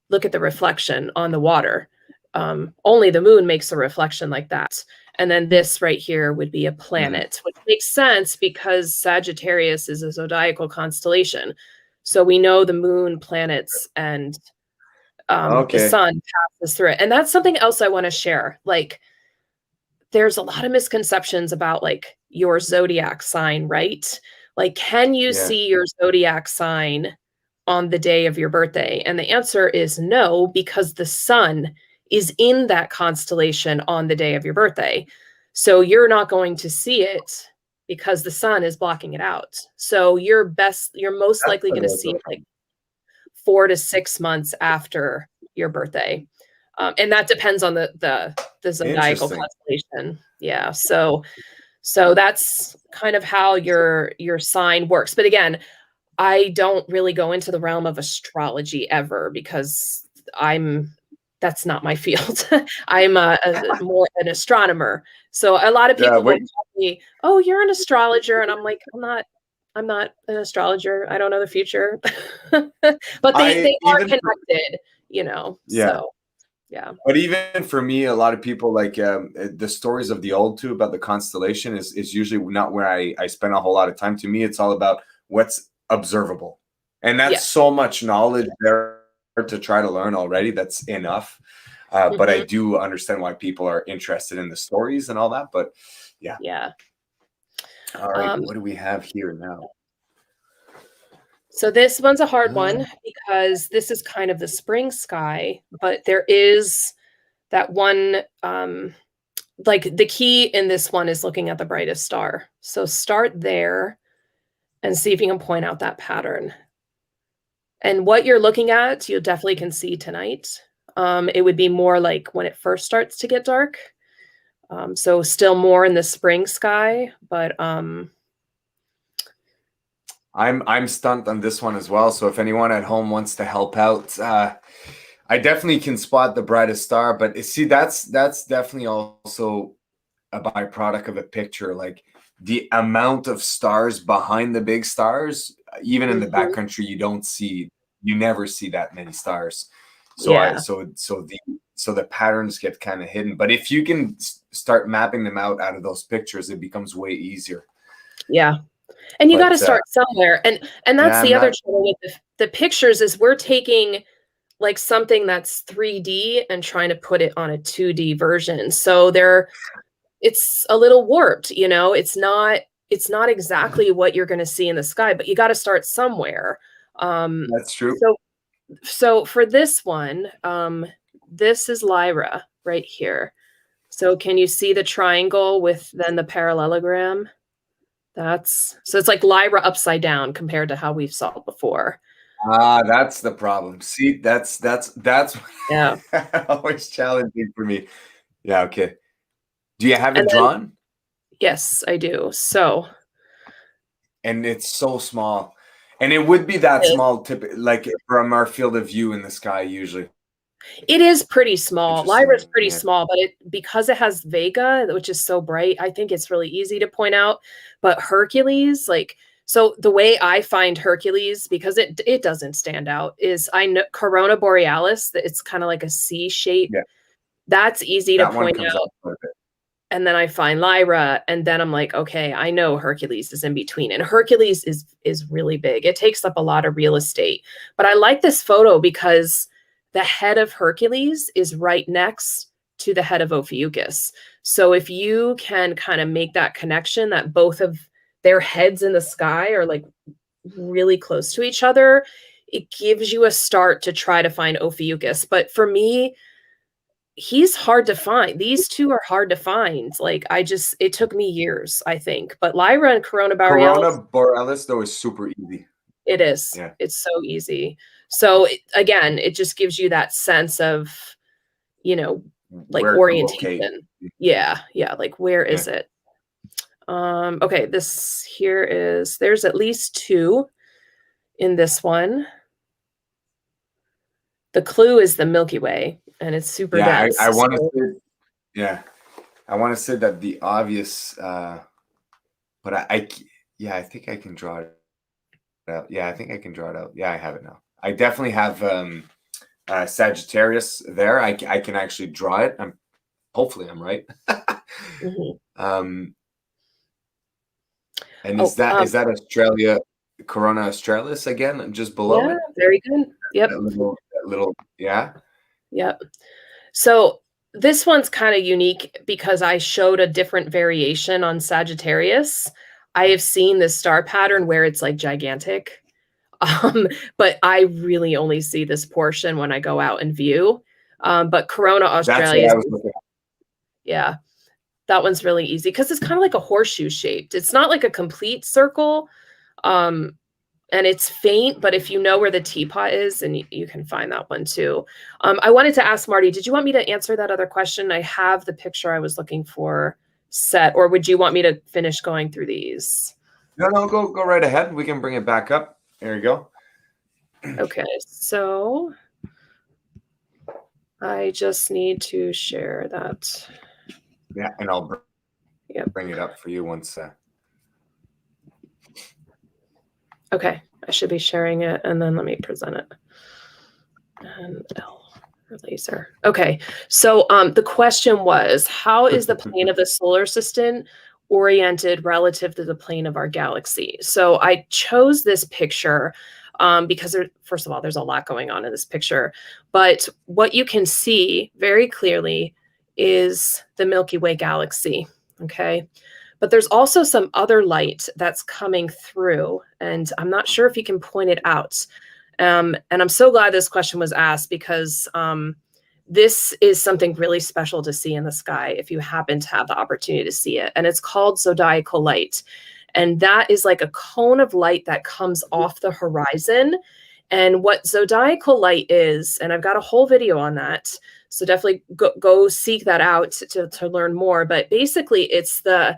look at the reflection on the water. only the moon makes a reflection like that. And then this right here would be a planet, which makes sense because Sagittarius is a zodiacal constellation. So we know the moon, planets, and the
Okay.
sun passes through it. And that's something else I want to share. Like, there's a lot of misconceptions about like your zodiac sign, right? Like, can you
Yeah.
see your zodiac sign on the day of your birthday? And the answer is no, because the sun is in that constellation on the day of your birthday. So you're not going to see it because the sun is blocking it out. So you're most
That's
likely
what
going
it
to
was.
see it like 4 to 6 months after your birthday. And that depends on the zodiacal
Interesting.
constellation. Yeah. So that's kind of how your sign works. But again, I don't really go into the realm of astrology ever because that's not my field. I'm more an astronomer. So a lot of
Yeah.
people will
Wait.
call me, "Oh, you're an astrologer," and I'm like, I'm not an astrologer. I don't know the future. But
I
they are
even
connected, you know.
Yeah.
So yeah.
But even for me, a lot of people like the stories of the old too about the constellation is usually not where I spend a whole lot of time. To me, it's all about what's observable, and that's
Yes.
so much knowledge there to try to learn already. That's enough. But I
Mhm.
do understand why people are interested in the stories and all that. But yeah,
Yeah.
all right.
Um,
What do we have here now?
so this one's a hard
Uh,
one because this is kind of the spring sky, but there is that one like the key in this one is looking at the brightest star. So start there and see if you can point out that pattern. And what you're looking at, you definitely can see tonight. It would be more like when it first starts to get dark. So still more in the spring sky, but
I'm stumped on this one as well. So if anyone at home wants to help out, I definitely can spot the brightest star. But see, that's definitely also a byproduct of a picture. Like the amount of stars behind the big stars, even in the
mhm,
backcountry, you never see that many stars. So
yeah,
so the patterns get kind of hidden. But if you can start mapping them out of those pictures, it becomes way easier.
yeah. And you got to
But
start somewhere. And that's
yeah, I'm
the other
not.
trouble with the pictures is we're taking like something that's 3D and trying to put it on a 2D version. So it's a little warped, you know. It's not exactly what you're going to see in the sky, but you got to start somewhere. Um
That's true.
so so for this one, this is Lyra right here. So can you see the triangle with then the parallelogram? So it's like Lyra upside down compared to how we've saw it before.
Ah, that's the problem. See, that's
Yeah.
always challenging for me. Yeah, okay. Do you have
And
it
then
drawn?
yes, I do. So
And it's so small. And it would be that small like from our field of view in the sky usually.
it is pretty small. Lyra's
Interesting.
pretty
Yeah.
small, but because it has Vega, which is so bright, I think it's really easy to point out. But Hercules, like, so the way I find Hercules, because it doesn't stand out, is I know Corona Borealis, that it's kind of like a C shape.
Yeah.
That's easy to
That one
point
comes
out.
up quite a bit.
And then I find Lyra, and then I'm like, okay, I know Hercules is in between. And Hercules is really big. It takes up a lot of real estate. But I like this photo because the head of Hercules is right next to the head of Ophiuchus. So if you can kind of make that connection that both of their heads in the sky are like really close to each other, it gives you a start to try to find Ophiuchus. But for me, he's hard to find. These two are hard to find. Like it took me years, I think. But Lyra and Corona
Corona
Borealis,
Borealis though is super easy.
it is.
Yeah.
It's so easy. So again, it just gives you that sense of, you know, like
Where to locate.
orientation. Yeah, yeah. Like where
Yeah.
is it? Okay, there's at least two in this one. The clue is the Milky Way, and it's super
Yeah,
dense.
I want to
So
say yeah. I want to say that the obvious but yeah, I think I can draw it out. Yeah, I think I can draw it out. Yeah, I have it now. I definitely have Sagittarius there. I can actually draw it. Hopefully I'm right. And is that Australia, Corona Australis again, just below it?
Very good. Yep.
That little, yeah.
Yep. So this one's kind of unique because I showed a different variation on Sagittarius. I have seen this star pattern where it's like gigantic. But I really only see this portion when I go out and view. But Corona Australis, yeah, that one's really easy because it's kind of like a horseshoe shaped. It's not like a complete circle, and it's faint, but if you know where the teapot is, and you can find that one too. I wanted to ask Marty, did you want me to answer that other question? I have the picture I was looking for set, or would you want me to finish going through these?
No, go right ahead. We can bring it back up. There you go.
Okay, so I just need to share that.
Yeah, and I'll bring it up for you once.
Okay, I should be sharing it, and then let me present it. And L for laser. Okay, so the question was, how is the plane of the solar system oriented relative to the plane of our galaxy? So I chose this picture because first of all, there's a lot going on in this picture, but what you can see very clearly is the Milky Way galaxy, okay? But there's also some other light that's coming through, and I'm not sure if you can point it out. And I'm so glad this question was asked because this is something really special to see in the sky if you happen to have the opportunity to see it. And it's called zodiacal light. And that is like a cone of light that comes off the horizon. And what zodiacal light is, and I've got a whole video on that, so definitely go seek that out to learn more. But basically, it's the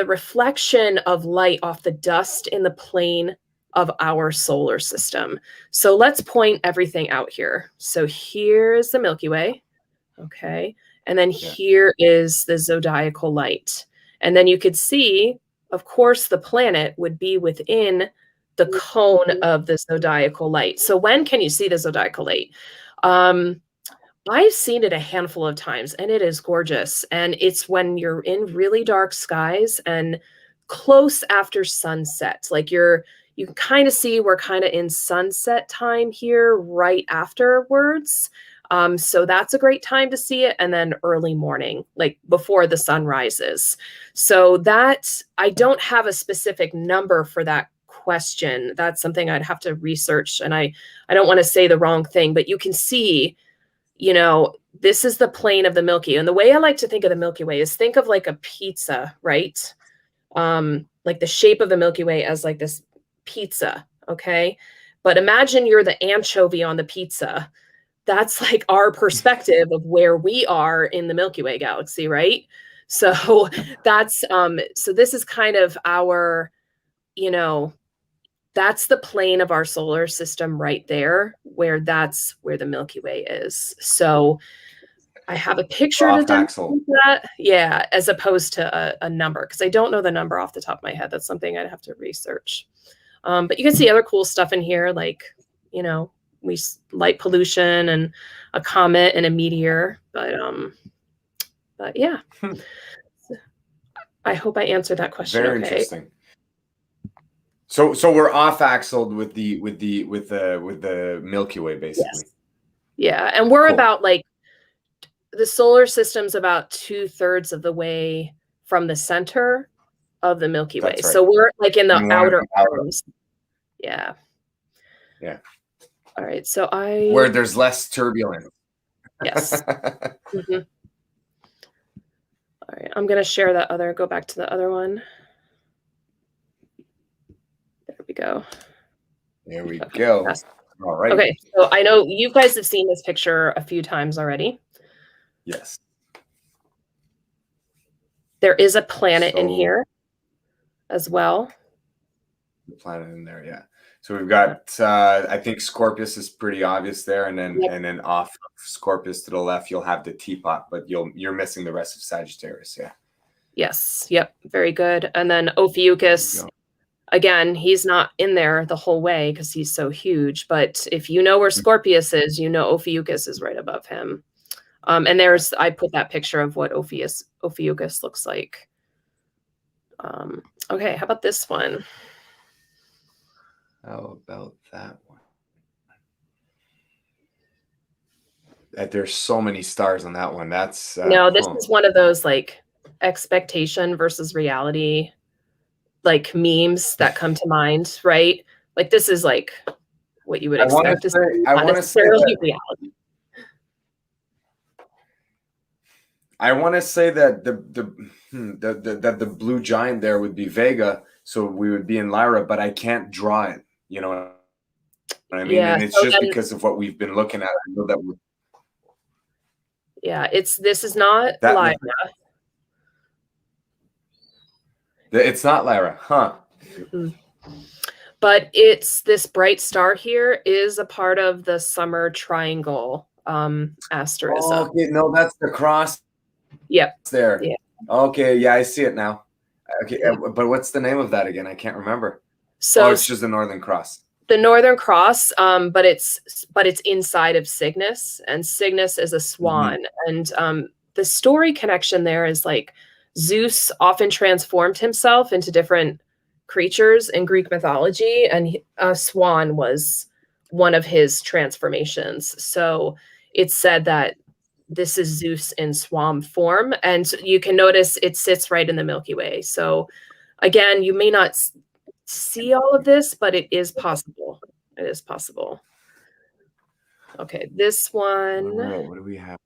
reflection of light off the dust in the plane of our solar system. So let's point everything out here. So here's the Milky Way, okay? And then here is the zodiacal light. And then you could see, of course, the planet would be within the cone of the zodiacal light. So when can you see the zodiacal light? I've seen it a handful of times, and it is gorgeous. And it's when you're in really dark skies and close after sunset. Like you can kind of see we're kind of in sunset time here right afterwards. So that's a great time to see it. And then early morning, like before the sun rises. So that, I don't have a specific number for that question. That's something I'd have to research. And I don't want to say the wrong thing, but you can see, you know, this is the plane of the Milky. And the way I like to think of the Milky Way is think of like a pizza, right? Like the shape of the Milky Way as like this pizza, okay? But imagine you're the anchovy on the pizza. That's like our perspective of where we are in the Milky Way galaxy, right? So that's, so this is kind of our, you know, that's the plane of our solar system right there, where that's where the Milky Way is. So I have a picture to demonstrate that. Yeah, as opposed to a number, because I don't know the number off the top of my head. That's something I'd have to research. But you can see other cool stuff in here, like, you know, light pollution and a comet and a meteor. But yeah, I hope I answered that question.
Very interesting. So we're off axle with the Milky Way, basically.
Yes. Yeah, and we're about like, the solar system's about 2/3 of the way from the center of the Milky Way. Right. So we're like in the outer arms. Yeah.
Yeah.
All right. So
where there's less turbulence.
Yes. Mm-hmm. All right. I'm going to share that other, go back to the other one. There we go.
There we go.
Yes.
All right.
Okay. So I know you guys have seen this picture a few times already.
Yes.
There is a planet in here as well.
The planet in there, yeah. So we've got, I think Scorpius is pretty obvious there, and then off of Scorpius to the left, you'll have the teapot, but you're missing the rest of Sagittarius, yeah.
Yes. Yep. Very good. And then Ophiuchus Again, he's not in there the whole way because he's so huge. But if you know where Scorpius is, you know Ophiuchus is right above him. And I put that picture of what Ophiuchus looks like. Okay, how about this one?
How about that one? There's so many stars on that one. That's
No, this is one of those like expectation versus reality, like memes that come to mind, right? Like this is like what you would expect. This is not necessarily reality.
I want to say that the blue giant there would be Vega, so we would be in Lyra, but I can't draw it. You know what I mean?
Yeah,
and it's
so
just because of what we've been looking at. I know that
yeah, this is not Lyra.
It's not Lyra, huh?
Mm-hmm. But it's this bright star here is a part of the summer triangle asterism.
Oh, okay, no, that's the cross.
Yep.
There.
Yeah.
Okay, yeah, I see it now. Okay, yeah. But what's the name of that again? I can't remember.
So
it's just the Northern Cross.
The Northern Cross, but it's inside of Cygnus, and Cygnus is a swan. Mm-hmm. And the story connection there is like Zeus often transformed himself into different creatures in Greek mythology, and a swan was one of his transformations. So it's said that this is Zeus in swan form, and you can notice it sits right in the Milky Way. So again, you may not see all of this, but it is possible. It is possible. Okay, this one.
All right, what do we have?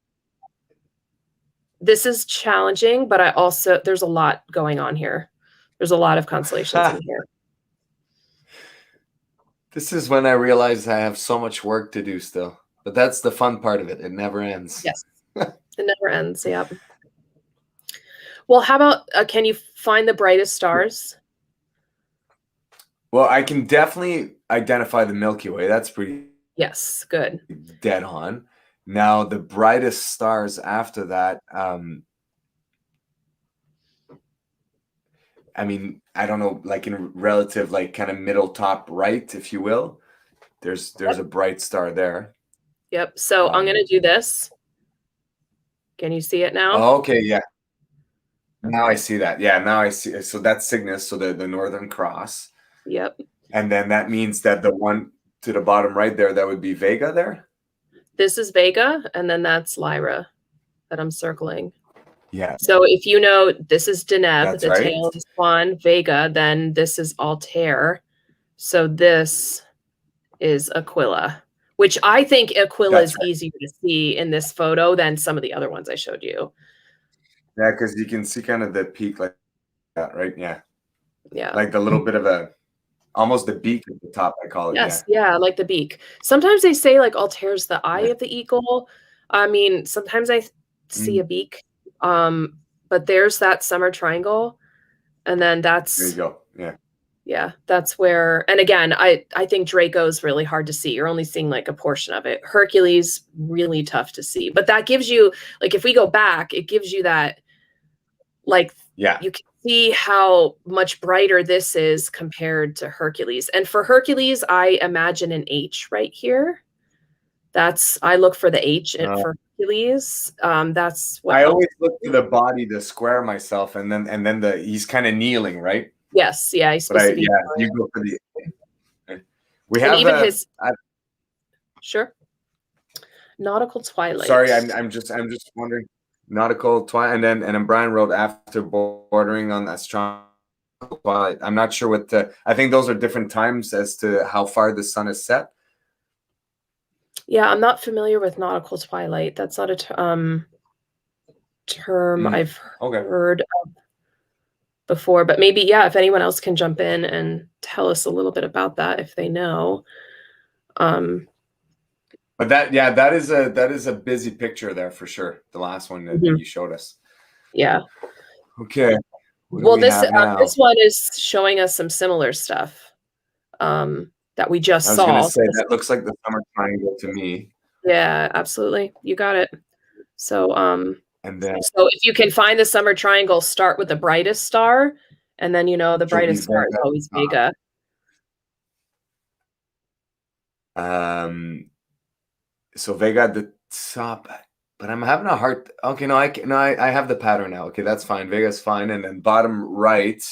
This is challenging, but there's a lot going on here. There's a lot of constellations in here.
This is when I realized I have so much work to do still. But that's the fun part of it. It never ends.
Yes. It never ends. Yep. Well, how about, can you find the brightest stars?
Well, I can definitely identify the Milky Way. That's pretty.
Yes, good.
Dead on. Now, the brightest stars after that, I mean, I don't know, like in relative, like kind of middle top right, if you will. There's a bright star there.
Yep. So I'm going to do this. Can you see it now?
Oh, okay, yeah. Now I see that. Yeah, now I see. So that's Cygnus, so the Northern Cross.
Yep.
And then that means that the one to the bottom right there, that would be Vega there?
This is Vega, and then that's Lyra that I'm circling.
Yeah.
So if you know this is Deneb,
that's
the
right.
tail of the swan, Vega, then this is Altair. So this is Aquila, which I think Aquila is easier to see in this photo than some of the other ones I showed you.
Yeah, because you can see kind of the peak like that, right? Yeah.
Yeah.
Like the little bit of almost the beak at the top, I call it.
Yes, yeah, like the beak. Sometimes they say like Altair's the eye of the eagle. I mean, sometimes I see a beak. But there's that summer triangle, and then that's
there you go. Yeah.
Yeah, that's where, and again, I think Draco's really hard to see. You're only seeing like a portion of it. Hercules, really tough to see. But that gives you, like, if we go back, it gives you that, like,
yeah,
you can see how much brighter this is compared to Hercules. And for Hercules, I imagine an H right here. I look for the H for Hercules. That's what
I always look to the body to square myself, and then he's kind of kneeling, right?
Yes, yeah, he's supposed to be.
Yeah, you go for the. We
and
have
even his. Sure. Nautical Twilight.
Sorry, I'm just wondering. Nautical Twilight, and then Brian wrote after bordering on astronomical twilight. I'm not sure what I think those are different times as to how far the sun is set.
Yeah, I'm not familiar with nautical twilight. That's not a term I've heard of before, but maybe, yeah, if anyone else can jump in and tell us a little bit about that if they know.
But that is a busy picture there for sure. The last one that you showed us.
Yeah.
Okay.
Well, this one is showing us some similar stuff that we just saw.
I was going to say, that looks like the summer triangle to me.
Yeah, absolutely. You got it. So,
and then,
so if you can find the summer triangle, start with the brightest star And then, you know, the
which will be
brightest star is
Vega.
always Vega.
So Vega at the top, but I'm having a hard. Okay, no, I have the pattern now. Okay, that's fine. Vega's fine, and then bottom right,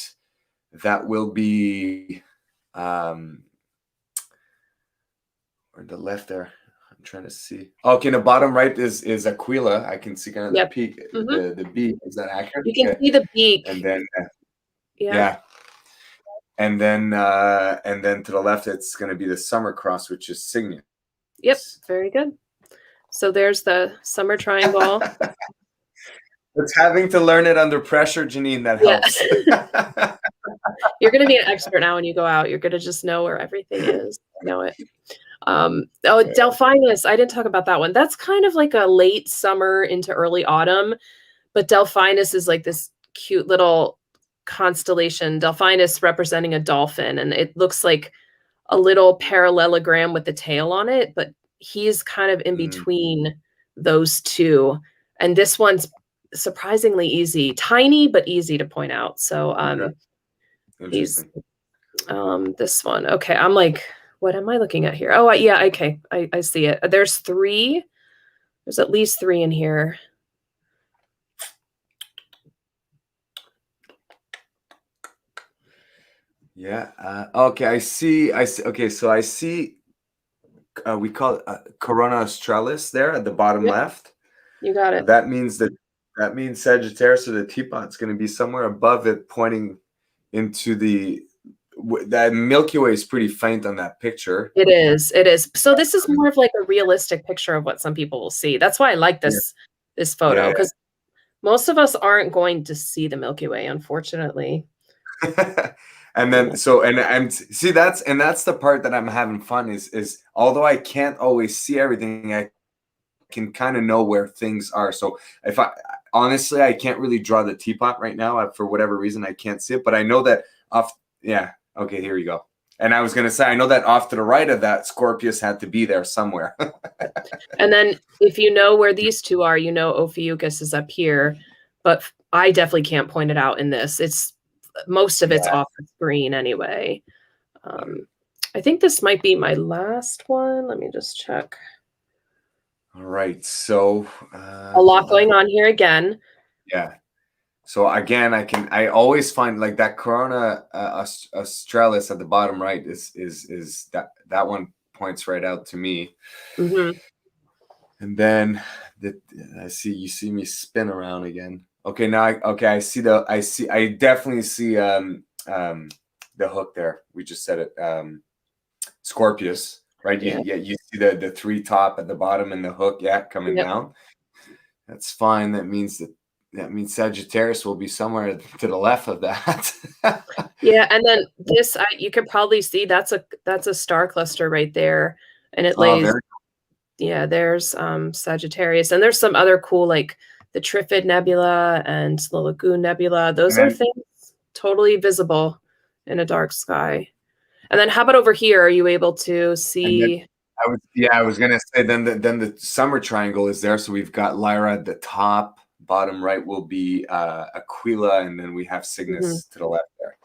that will be, or the left there. I'm trying to see. Okay, the bottom right is Aquila. I can see kind of the
Yep.
peak,
Mhm.
the beak. Is that accurate?
You can
Okay,
see the beak.
and then
Yeah.
yeah, and then to the left, it's going to be the summer cross, which is Cygnus.
Yep. Very good. So there's the summer triangle.
It's having to learn it under pressure, Janine, that helps.
Yeah. You're going to be an expert now when you go out. You're going to just know where everything is. Know it. Oh, Delphinus. I didn't talk about that one. That's kind of like a late summer into early autumn, but Delphinus is like this cute little constellation. Delphinus representing a dolphin, and it looks like a little parallelogram with the tail on it, but he's kind of in between those two. And this one's surprisingly easy, tiny, but easy to point out. So he's this one. Okay, I'm like, what am I looking at here? Oh, yeah, okay, I see it. There's three. There's at least three in here.
Yeah. Okay, I see. Okay, so I see. We call it Corona Australis there at the bottom left.
You got it.
That means Sagittarius, so the teapot's going to be somewhere above it, pointing into that Milky Way is pretty faint on that picture.
It is. It is. So this is more of like a realistic picture of what some people will see. That's why I like this photo, because most of us aren't going to see the Milky Way, unfortunately.
And then and see that's the part that I'm having fun is although I can't always see everything, I can kind of know where things are. So if honestly I can't really draw the teapot right now for whatever reason. I can't see it, but I know that okay, here you go. And I was going to say, I know that off to the right of that, Scorpius had to be there somewhere.
And then if you know where these two are, you know Ophiuchus is up here, but I definitely can't point it out in this. It's most of it's off the screen anyway. I think this might be my last one. Let me just check.
All right, so
a lot going on here again.
Yeah. So again, I always find like that Corona Australis at the bottom right is that one points right out to me.
Mm-hmm.
And then you see me spin around again. Okay, now I definitely see the hook there. We just said it. Scorpius, right? You see the three top at the bottom and the hook coming down. That's fine. That means Sagittarius will be somewhere to the left of that.
Yeah, and then this you can probably see that's a star cluster right there, and it lays. Yeah, there's Sagittarius, and there's some other cool like the Trifid Nebula and the Lagoon Nebula. Those are things totally visible in a dark sky. And then how about over here? Are you able to see?
I was gonna say then the summer triangle is there. So we've got Lyra at the top. Bottom right will be Aquila, and then we have Cygnus to the left there.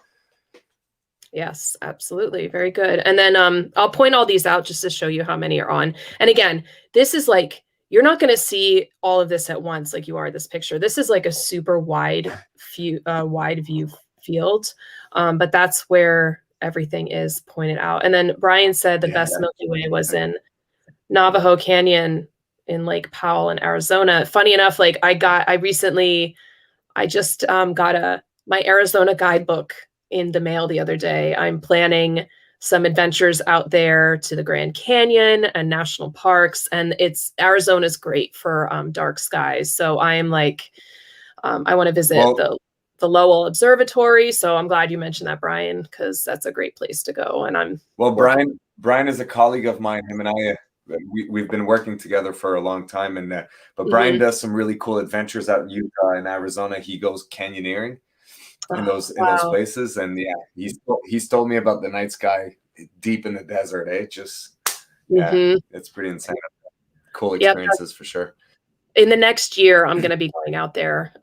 Yes, absolutely. Very good. And then I'll point all these out just to show you how many are on. And again, this is like, you're not going to see all of this at once like you are this picture. This is like a super wide view field, but that's where everything is pointed out. And then Brian said the best Milky Way was in Navajo Canyon in Lake Powell in Arizona. Funny enough, like I just got my Arizona guidebook in the mail the other day. I'm planning some adventures out there to the Grand Canyon and national parks, and Arizona's great for dark skies. So I am like, I want to visit the Lowell Observatory. So I'm glad you mentioned that, Brian, because that's a great place to go. And
Brian is a colleague of mine. Him and I, we've been working together for a long time, and but Brian does some really cool adventures out in Utah and Arizona. He goes canyoneering in those places, and he's told me about the night sky deep in the desert. It's pretty insane. Cool experiences for sure.
in the next year, I'm going to be going out there,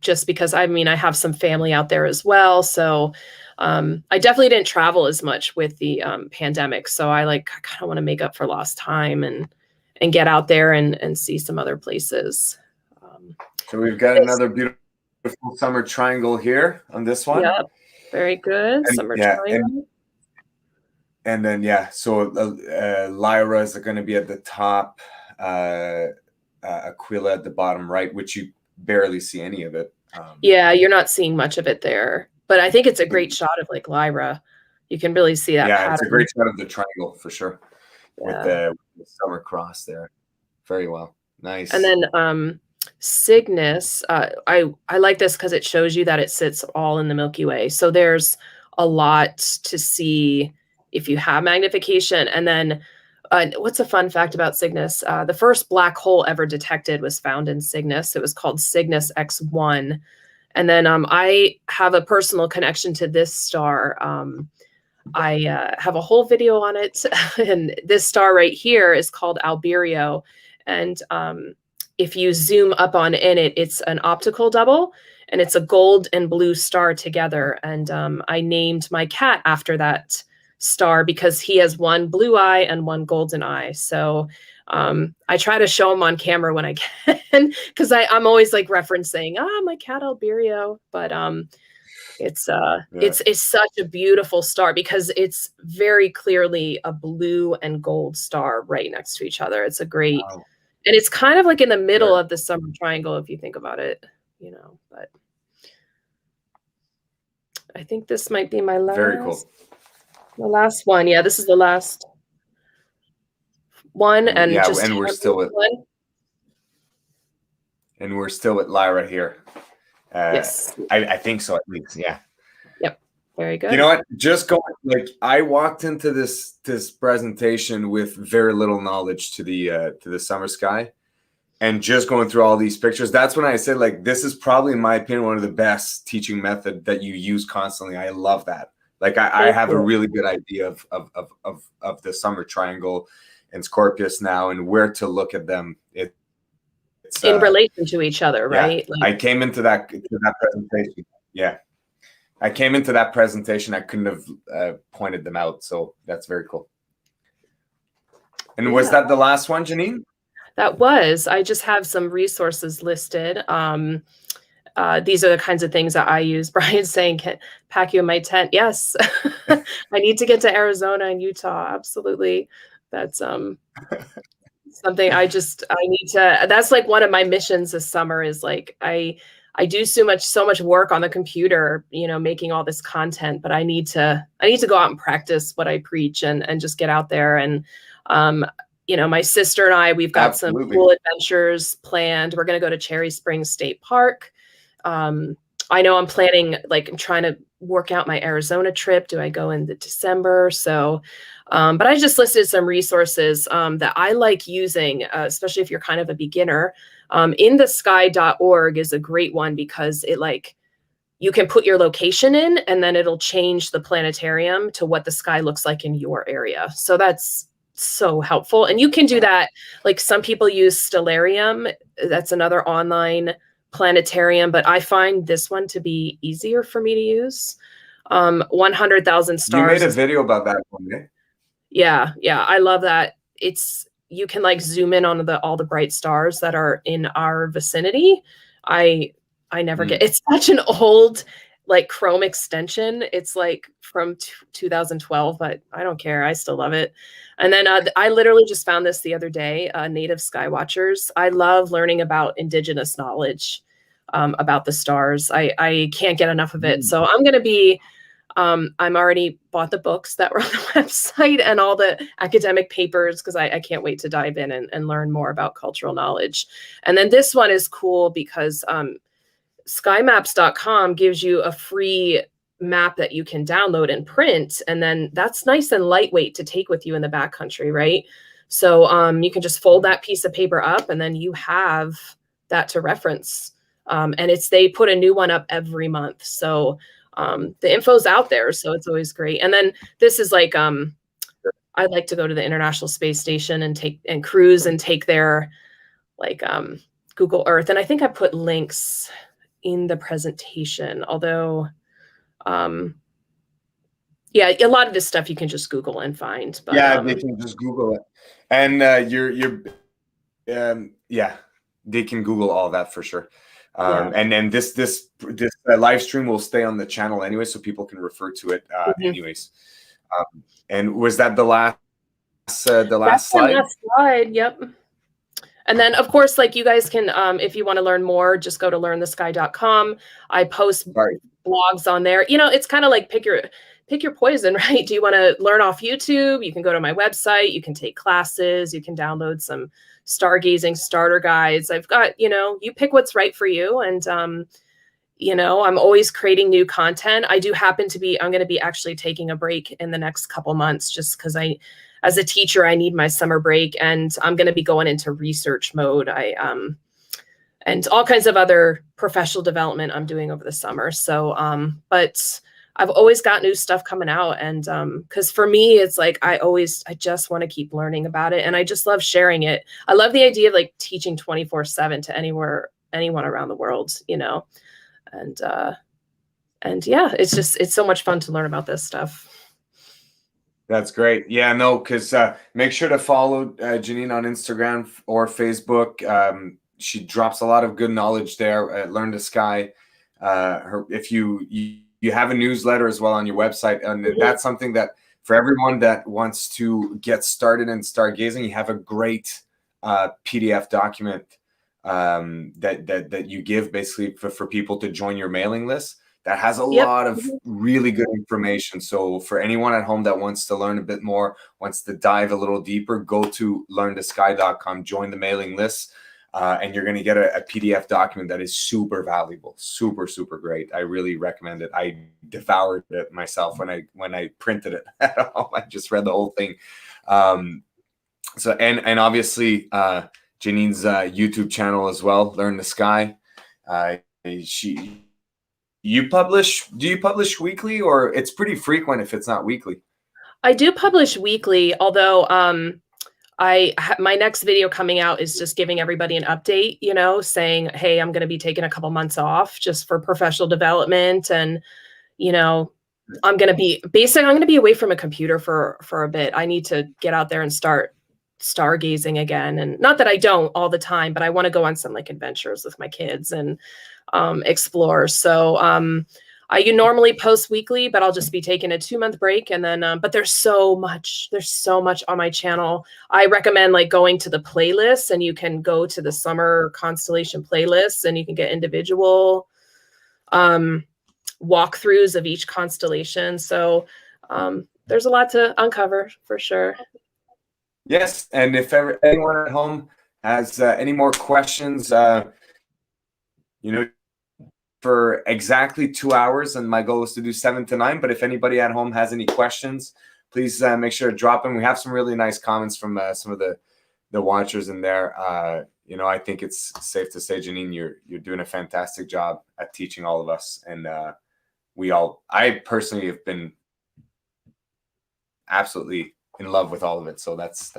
just because I mean, I have some family out there as well. So I definitely didn't travel as much with the pandemic. So I kind of want to make up for lost time and get out there and see some other places.
So we've got another beautiful summer triangle here on this one.
Yep, very good.
And,
Summer
yeah,
triangle.
and then so Lyra is going to be at the top, Aquila at the bottom right, which you barely see any of it.
Yeah, you're not seeing much of it there, but I think it's a great shot of like Lyra. You can really see that pattern.
It's a great shot of the triangle for sure, with
Yeah.
the summer cross there. Very well. Nice.
And then Cygnus, I like this because it shows you that it sits all in the Milky Way. So there's a lot to see if you have magnification. And then what's a fun fact about Cygnus? The first black hole ever detected was found in Cygnus. It was called Cygnus X1. And then I have a personal connection to this star. I have a whole video on it. And this star right here is called Albireo. And if you zoom up on in it, it's an optical double, and it's a gold and blue star together. And I named my cat after that star because he has one blue eye and one golden eye. So I try to show him on camera when I can, because I'm always like referencing, my cat Albireo. But it's such a beautiful star because it's very clearly a blue and gold star right next to each other. It's a great, and it's kind of like in the middle of the summer triangle, if you think about it, but I think this might be my last.
Very cool.
The last one. Yeah, this is the last one. And
and we're still with Lyra here.
Yes.
I think so, at least. Yeah.
Yep. Very good.
You know what? Just going, I walked into this presentation with very little knowledge to the summer sky, and just going through all these pictures. That's when I said, this is probably, in my opinion, one of the best teaching method that you use constantly. I love that. I have a really good idea of the summer triangle and Scorpius now, and where to look at them. It's
in relation to each other, right?
I came into that presentation. Yeah. I came into that presentation. I couldn't have pointed them out. So that's very cool. And was that the last one, Janine?
That was. I just have some resources listed. These are the kinds of things that I use. Brian's saying, "Can pack you in my tent?" Yes. I need to get to Arizona and Utah. Absolutely. That's something I need to, that's like one of my missions this summer is I do so much work on the computer, making all this content, but I need to go out and practice what I preach and just get out there. And, my sister and I, we've got some cool adventures planned. We're going to go to Cherry Springs State Park. I know I'm planning, I'm trying to work out my Arizona trip. Do I go in December? So, but I just listed some resources that I like using, especially if you're kind of a beginner. InTheSky.org is a great one because it you can put your location in and then it'll change the planetarium to what the sky looks like in your area. So that's so helpful. And you can do that. Some people use Stellarium. That's another online planetarium, but I find this one to be easier for me to use. 100,000 stars.
You made a video about that one, eh?
Yeah, I love that. You can zoom in on all the bright stars that are in our vicinity. I never get. It's such an old Chrome extension. It's from 2012, but I don't care. I still love it. And then I literally just found this the other day. Native Sky Watchers. I love learning about indigenous knowledge about the stars. I can't get enough of it. So I'm going to be. I'm already bought the books that were on the website and all the academic papers because I can't wait to dive in and learn more about cultural knowledge. And then this one is cool because skymaps.com gives you a free map that you can download and print. And then that's nice and lightweight to take with you in the backcountry, right? So you can just fold that piece of paper up and then you have that to reference. And they put a new one up every month. So the info's out there, so it's always great. And then this is I'd like to go to the International Space Station and cruise and take their Google Earth. And I think I put links in the presentation, although, yeah, a lot of this stuff you can just Google and find. But,
yeah, they can just Google it. And yeah, they can Google all that for sure.
Yeah.
And then this live stream will stay on the channel anyway, so people can refer to it anyways. And was that the last slide?
That's the last slide. Yep. And then, of course, like you guys can, if you want to learn more, just go to learnthesky.com. I post blogs on there. You know, it's kind of like pick your poison, right? Do you want to learn off YouTube? You can go to my website. You can take classes. You can download some stargazing starter guides. I've got, you know, you pick what's right for you. And, you know, I'm always creating new content. I do happen to be, I'm going to be actually taking a break in the next couple months just because as a teacher, I need my summer break, and I'm going to be going into research mode. And all kinds of other professional development I'm doing over the summer. So, but I've always got new stuff coming out. And because for me, it's like, I just want to keep learning about it. And I just love sharing it. I love the idea of like teaching 24/7 to anyone around the world, you know, and yeah, it's so much fun to learn about this stuff.
That's great. Yeah, no, because make sure to follow Janine on Instagram or Facebook. She drops a lot of good knowledge there at Learn the Sky. If you have a newsletter as well on your website, and that's something that for everyone that wants to get started in stargazing, you have a great PDF document that you give basically for people to join your mailing list. That has a lot of really good information. So for anyone at home that wants to learn a bit more, wants to dive a little deeper, go to learnthesky.com, join the mailing list, and you're going to get a PDF document that is super valuable, super, super great. I really recommend it. I devoured it myself when I printed it at home. I just read the whole thing. So and obviously Janine's YouTube channel as well, Learn the Sky. Do you publish weekly, or it's pretty frequent if it's not weekly?
I do publish weekly, although my next video coming out is just giving everybody an update, you know, saying, hey, I'm going to be taking a couple months off just for professional development. And, you know, I'm going to be away from a computer for a bit. I need to get out there and start stargazing again. And not that I don't all the time, but I want to go on some like adventures with my kids and explore. So I normally post weekly, but I'll just be taking a 2-month break. And then, but there's so much on my channel. I recommend like going to the playlist, and you can go to the summer constellation playlist, and you can get individual walkthroughs of each constellation. So there's a lot to uncover for sure.
Yes. And if anyone at home has any more questions, you know, for exactly 2 hours, and my goal is to do 7 to 9. But if anybody at home has any questions, please make sure to drop them. We have some really nice comments from some of the watchers in there. You know, I think it's safe to say, Janine, you're doing a fantastic job at teaching all of us, and I personally have been absolutely in love with all of it. So that's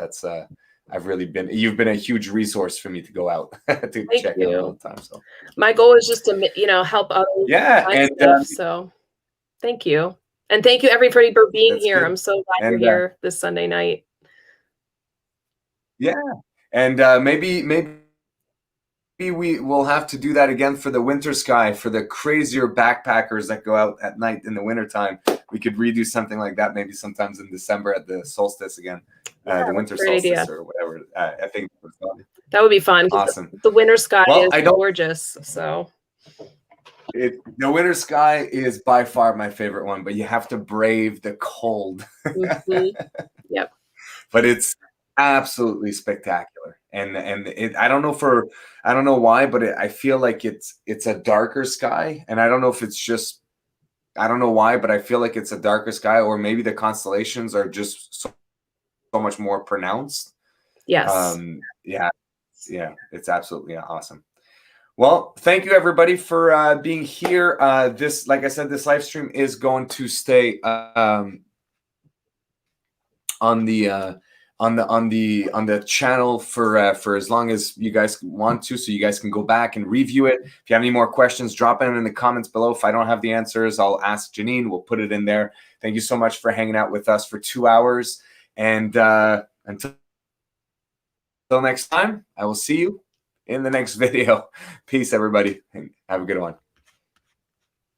you've been a huge resource for me to go out to check out all the time. So
my goal is just to, you know, help others.
Yeah. And
stuff, so thank you. And thank you everybody for being here.
Good.
I'm so glad you're here this Sunday night.
Yeah. And maybe we will have to do that again for the winter sky, for the crazier backpackers that go out at night in the wintertime. We could redo something like that maybe sometimes in December at the solstice again, the winter solstice or whatever. I think
that would be fun.
Awesome.
The winter sky is gorgeous. So
the winter sky is by far my favorite one, but you have to brave the cold.
Yep.
But it's absolutely spectacular, and I don't know why, but I feel like it's a darker sky, and I don't know if it's just, I don't know why, but I feel like it's a darker sky, or maybe the constellations are just so much more pronounced.
Yes.
Yeah, it's absolutely awesome. Well, thank you everybody for being here. Like I said, this live stream is going to stay on the on the channel for as long as you guys want to, so you guys can go back and review it. If you have any more questions, drop them in the comments below. If I don't have the answers, I'll ask Janine. We'll put it in there. Thank you so much for hanging out with us for 2 hours. And until next time, I will see you in the next video. Peace, everybody, and have a good one.